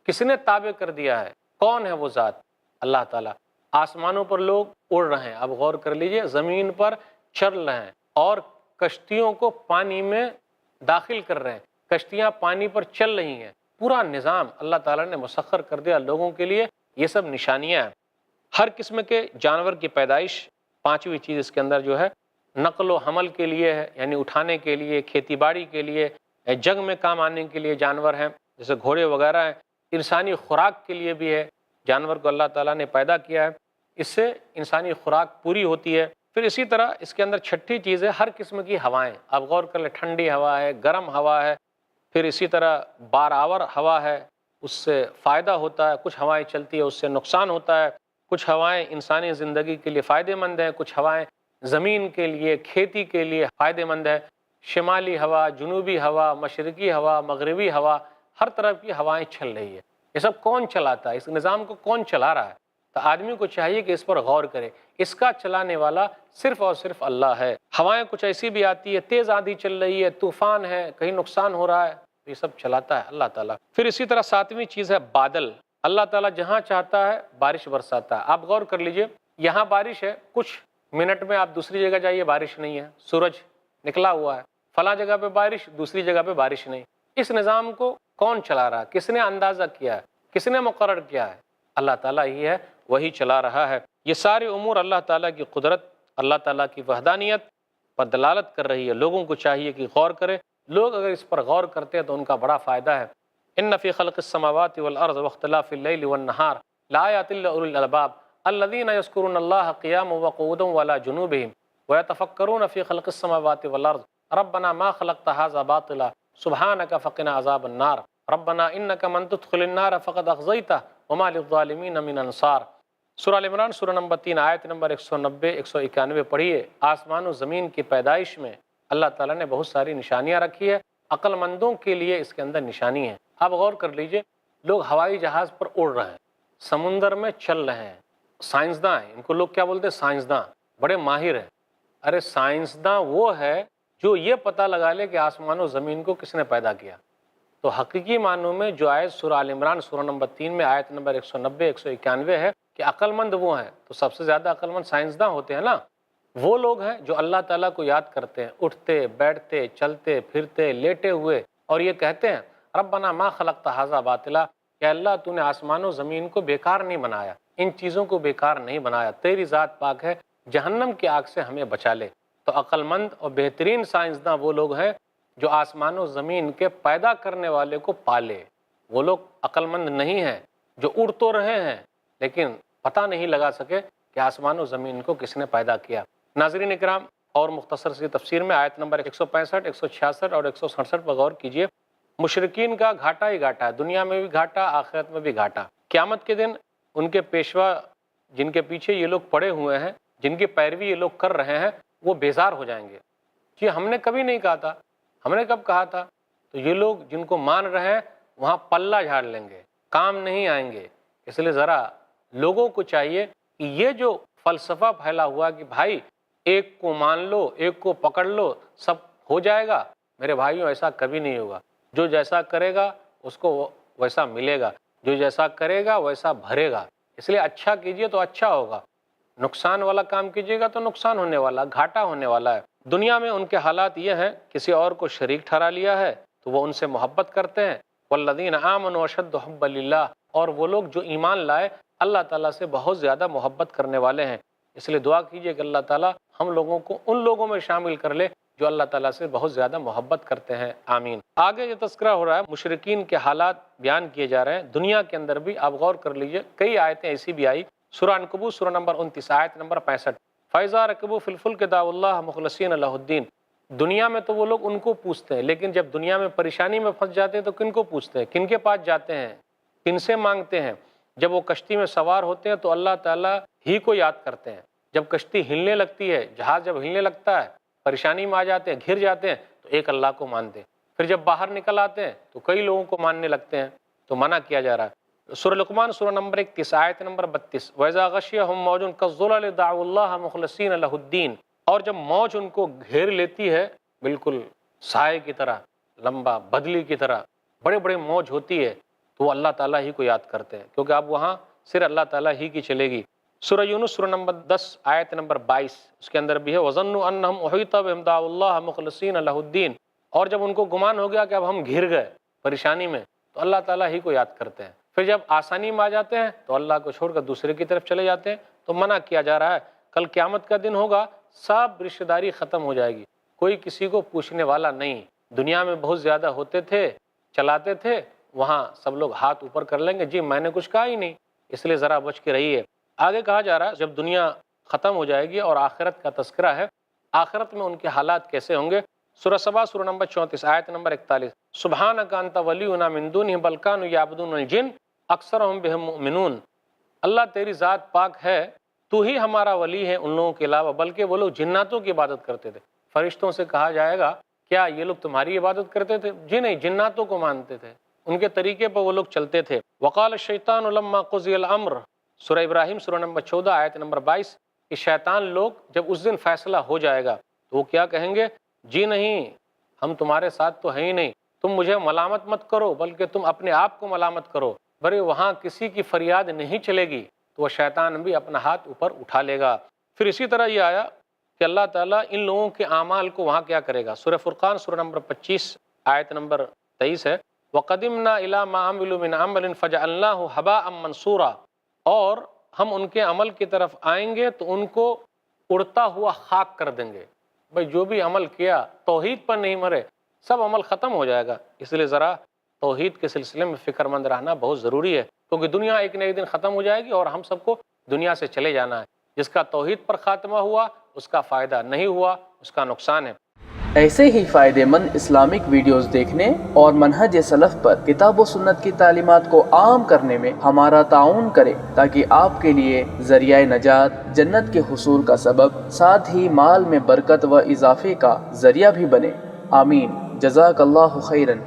کس نے تابع کر دیا ہے؟ کون ہے وہ ذات؟ اللہ تعالیٰ۔ آسمانوں پر لوگ اڑ رہے ہیں، اب غور کر لیجئے، زمین پر چل رہے ہیں، اور کشتیوں کو پانی میں داخل کر رہے ہیں، کشتیاں پانی پر چل رہی ہیں، پورا نظام اللہ تعالیٰ نے مسخر کر دیا لوگوں کے لیے۔ یہ سب نشانیاں ہیں۔ ہر قسم کے جانور کی پیدائش، پانچویں چیز اس کے اندر جو ہے نقل و حمل کے لیے ہے، یعنی اٹھانے کے لیے، کھیتی باڑی کے لیے، جنگ میں کام آنے کے لیے جانور ہیں جیسے گھوڑے وغیرہ ہیں، انسانی خوراک کے لیے بھی ہے، جانور کو اللہ تعالیٰ نے پیدا کیا ہے، اس سے انسانی خوراک پوری ہوتی ہے۔ پھر اسی طرح اس کے اندر چھٹی چیز ہے ہر قسم کی ہوائیں، آپ غور کر لیں، ٹھنڈی ہوا ہے، گرم ہوا ہے، پھر اسی طرح بار آور ہوا ہے، اس سے فائدہ ہوتا ہے، کچھ ہوائیں چلتی ہے اس سے نقصان ہوتا ہے، کچھ ہوائیں انسانی زندگی کے لیے فائدہ مند ہیں، کچھ ہوائیں زمین کے لیے، کھیتی کے لیے فائدہ مند ہے۔ شمالی ہوا، جنوبی ہوا، مشرقی ہوا، مغربی ہوا، ہر طرف کی ہوائیں چل رہی ہے۔ یہ سب کون چلاتا ہے؟ اس نظام کو کون چلا رہا ہے؟ تو آدمی کو چاہیے کہ اس پر غور کرے، اس کا چلانے والا صرف اور صرف اللہ ہے۔ ہوائیں کچھ ایسی بھی آتی ہے، تیز آندھی چل رہی ہے، طوفان ہے، کہیں نقصان ہو رہا ہے، یہ سب چلاتا ہے اللہ تعالیٰ۔ پھر اسی طرح ساتویں چیز ہے بادل، اللہ تعالیٰ جہاں چاہتا ہے بارش برساتا ہے۔ آپ غور کر لیجئے، یہاں بارش ہے، کچھ منٹ میں آپ دوسری جگہ جائیے بارش نہیں ہے، سورج نکلا ہوا ہے، فلاں جگہ پہ بارش، دوسری جگہ پہ بارش نہیں۔ اس نظام کو کون چلا رہا ہے؟ کس نے اندازہ کیا ہے؟ کس نے مقرر کیا ہے؟ اللہ تعالیٰ ہی ہے، وہی چلا رہا ہے۔ یہ سارے امور اللہ تعالیٰ کی قدرت، اللہ تعالیٰ کی وحدانیت پر دلالت کر رہی ہے۔ لوگوں کو چاہیے کہ غور کرے، لوگ اگر اس پر غور کرتے ہیں تو ان کا بڑا فائدہ ہے۔ ان فی خلق السماوات والارض واختلاف اللیل والنہار لآیات لأولی الالباب الذین یذکرون اللہ قیاما وقعودا وعلی جنوبہم ویتفکرون فی خلق السماوات والارض ربنا ما خلقت ھذا باطلا سبحانک فقنا عذاب النار ربنا انک من تدخل النار فقد اخزیتہ وما للظالمین من انصار۔ سورہ ال عمران سورہ نمبر 3 آیت نمبر 190 191 پڑھیے۔ آسمان و زمین کی پیدائش میں اللہ تعالیٰ نے بہت ساری نشانیاں رکھی ہے، عقل مندوں کے لیے اس کے اندر نشانی ہے۔ آپ غور کر لیجئے، لوگ ہوائی جہاز پر اڑ رہے ہیں، سمندر میں چل رہے ہیں، سائنسداں ہیں، ان کو لوگ کیا بولتے ہیں؟ سائنسداں، بڑے ماہر ہیں۔ ارے سائنسداں وہ ہے جو یہ پتہ لگا لے کہ آسمان و زمین کو کس نے پیدا کیا۔ تو حقیقی معنوں میں جو آیت سورہ ال عمران سورہ نمبر 3 میں آیت نمبر 190 191 ہے کہ عقل مند وہ ہیں، تو سب سے زیادہ عقل مند سائنسداں ہوتے ہیں نا، وہ لوگ ہیں جو اللہ تعالیٰ کو یاد کرتے ہیں، اٹھتے بیٹھتے چلتے پھرتے لیٹے ہوئے، اور یہ کہتے ہیں ربنا ما خلقت ھذا باطلا، کہ اللہ تو نے آسمان و زمین کو بیکار نہیں بنایا، ان چیزوں کو بیکار نہیں بنایا، تیری ذات پاک ہے، جہنم کی آگ سے ہمیں بچا لے۔ تو عقل مند اور بہترین سائنسداں وہ لوگ ہیں جو آسمان و زمین کے پیدا کرنے والے کو پالے۔ وہ لوگ عقل مند نہیں ہیں جو اڑ تو رہے ہیں لیکن پتہ نہیں لگا سکے کہ آسمان و زمین کو کس نے پیدا کیا۔ ناظرین اکرام، اور مختصر سی تفسیر میں آیت نمبر 165 166 اور 167 پر غور کیجئے۔ مشرکین کا گھاٹا ہی گھاٹا ہے، دنیا میں بھی گھاٹا، آخرت میں بھی گھاٹا۔ قیامت کے دن ان کے پیشوا جن کے پیچھے یہ لوگ پڑے ہوئے ہیں، جن کی پیروی یہ لوگ کر رہے ہیں، وہ بیزار ہو جائیں گے، جی ہم نے کبھی نہیں کہا تھا، ہم نے کب کہا تھا؟ تو یہ لوگ جن کو مان رہے ہیں وہاں پلہ جھاڑ لیں گے، کام نہیں آئیں گے۔ اس لیے ذرا لوگوں کو چاہیے کہ یہ جو فلسفہ پھیلا ہوا کہ بھائی ایک کو مان لو، ایک کو پکڑ لو، سب ہو جائے گا، میرے بھائیوں ایسا کبھی نہیں ہوگا۔ جو جیسا کرے گا اس کو ویسا ملے گا، جو جیسا کرے گا ویسا بھرے گا۔ اس لیے اچھا کیجئے تو اچھا ہوگا، نقصان والا کام کیجئے گا تو نقصان ہونے والا، گھاٹا ہونے والا ہے۔ دنیا میں ان کے حالات یہ ہیں، کسی اور کو شریک ٹھہرا لیا ہے تو وہ ان سے محبت کرتے ہیں، والذین آمنوا اشد حبا للہ، اور وہ لوگ جو ایمان لائے اللہ تعالیٰ سے بہت زیادہ محبت کرنے والے ہیں۔ اس لیے دعا کیجئے کہ اللہ تعالیٰ ہم لوگوں کو ان لوگوں میں شامل کر لے جو اللہ تعالیٰ سے بہت زیادہ محبت کرتے ہیں، آمین۔ آگے یہ تذکرہ ہو رہا ہے، مشرکین کے حالات بیان کیے جا رہے ہیں دنیا کے اندر بھی۔ آپ غور کر لیجئے، کئی آیتیں ایسی بھی آئی، سورہ عنکبوت سورہ نمبر 29 آیت نمبر 65، فَإِذَا رَكِبُوا فِي الْفُلْكِ دَعَوُا اللَّهَ مُخْلِصِينَ لَهُ الدِّينَ۔ دنیا میں تو وہ لوگ ان کو پوچھتے ہیں، لیکن جب دنیا میں پریشانی میں پھنس جاتے ہیں تو کن کو پوچھتے ہیں؟ کن کے پاس جاتے ہیں؟ کن سے مانگتے ہیں؟ جب وہ کشتی میں سوار ہوتے ہیں تو اللہ تعالیٰ ہی کو یاد کرتے ہیں۔ جب کشتی ہلنے لگتی ہے، جہاز جب ہلنے لگتا ہے، پریشانی میں آ جاتے ہیں، گھر جاتے ہیں، تو ایک اللہ کو مانتے ہیں۔ پھر جب باہر نکل آتے ہیں تو کئی لوگوں کو ماننے لگتے ہیں، تو منع کیا جا رہا ہے۔ سورہ لقمان سورہ نمبر 31 آیت نمبر 32، وَإِذَا غَشِيَهُم مَّوْجٌ كَالظُّلَلِ دَعَوُا اللَّهَ مُخْلِصِينَ لَهُ الدِّينَ، اور جب موج ان کو گھیر لیتی ہے، بالکل سائے کی طرح، لمبا بدلی کی طرح بڑے بڑے موج ہوتی ہے، تو وہ اللہ تعالیٰ ہی کو یاد کرتے ہیں، کیونکہ اب وہاں صرف اللہ تعالیٰ ہی کی چلے گی۔ سورہ یونس سورہ نمبر 10 آیت نمبر 22 اس کے اندر بھی ہے وَظَنُّوا أَنَّهُمْ أُحِيطَ بِهِمْ دَعَوُا اللَّهَ مُخْلِصِينَ لَهُ الدِّينَ، اور جب ان کو گمان ہو گیا کہ اب ہم گھر گئے پریشانی میں تو اللہ تعالیٰ ہی کو یاد کرتے ہیں، پھر جب آسانی میں آ جاتے ہیں تو اللہ کو چھوڑ کر دوسرے کی طرف چلے جاتے ہیں۔ تو منع کیا جا رہا ہے کل قیامت کا دن ہوگا، سب رشتہ داری ختم ہو جائے گی، کوئی کسی کو پوچھنے والا نہیں۔ دنیا میں بہت زیادہ ہوتے تھے، چلاتے تھے، وہاں سب لوگ ہاتھ اوپر کر لیں گے، جی میں نے کچھ کہا ہی نہیں، اس لیے ذرا بچ کے رہیے۔ آگے کہا جا رہا ہے جب دنیا ختم ہو جائے گی اور آخرت کا تذکرہ ہے، آخرت میں ان کے حالات کیسے ہوں گے۔ سورہ سبا سورہ نمبر 34 آیت نمبر 41 سبحانک انت ولینا من دونہم بل کانوا یعبدون الجن اکثرہم بہم مؤمنون، اللہ تیری ذات پاک ہے، تو ہی ہمارا ولی ہے ان لوگوں کے علاوہ، بلکہ وہ لوگ جناتوں کی عبادت کرتے تھے۔ فرشتوں سے کہا جائے گا کیا یہ لوگ تمہاری عبادت کرتے تھے؟ جی نہیں، جناتوں کو مانتے تھے، ان کے طریقے پر وہ لوگ چلتے تھے۔ وقال الشیطان لما قضی الامر سورہ ابراہیم سورہ نمبر 14 آیت نمبر 22 کہ شیطان لوگ جب اس دن فیصلہ ہو جائے گا تو وہ کیا کہیں گے؟ جی نہیں، ہم تمہارے ساتھ تو ہیں ہی نہیں، تم مجھے ملامت مت کرو بلکہ تم اپنے آپ کو ملامت کرو۔ برے وہاں کسی کی فریاد نہیں چلے گی تو وہ شیطان بھی اپنا ہاتھ اوپر اٹھا لے گا۔ پھر اسی طرح یہ آیا کہ اللہ تعالیٰ ان لوگوں کے اعمال کو وہاں کیا کرے گا۔ سورہ فرقان سورہ نمبر 25 آیت نمبر 23 ہے وَقَدِمْنَا إِلَىٰ مَا عَمِلُوا مِنْ عَمَلٍ فَجَعَلْنَاهُ هَبَاءً مَنْثُورًا، اور ہم ان کے عمل کی طرف آئیں گے تو ان کو اڑتا ہوا خاک کر دیں گے۔ بھئی جو بھی عمل کیا توحید پر نہیں مرے، سب عمل ختم ہو جائے گا۔ اس لیے ذرا توحید کے سلسلے میں فکر مند رہنا بہت ضروری ہے، کیونکہ دنیا ایک نہ ایک دن ختم ہو جائے گی اور ہم سب کو دنیا سے چلے جانا ہے۔ جس کا توحید پر خاتمہ ہوا اس کا فائدہ نہیں ہوا، اس کا نقصان ہے۔ ایسے ہی فائدہ مند اسلامک ویڈیوز دیکھنے اور منہج سلف پر کتاب و سنت کی تعلیمات کو عام کرنے میں ہمارا تعاون کریں تاکہ آپ کے لیے ذریعہ نجات، جنت کے حصول کا سبب، ساتھ ہی مال میں برکت و اضافے کا ذریعہ بھی بنے۔ آمین۔ جزاک اللہ خیرن۔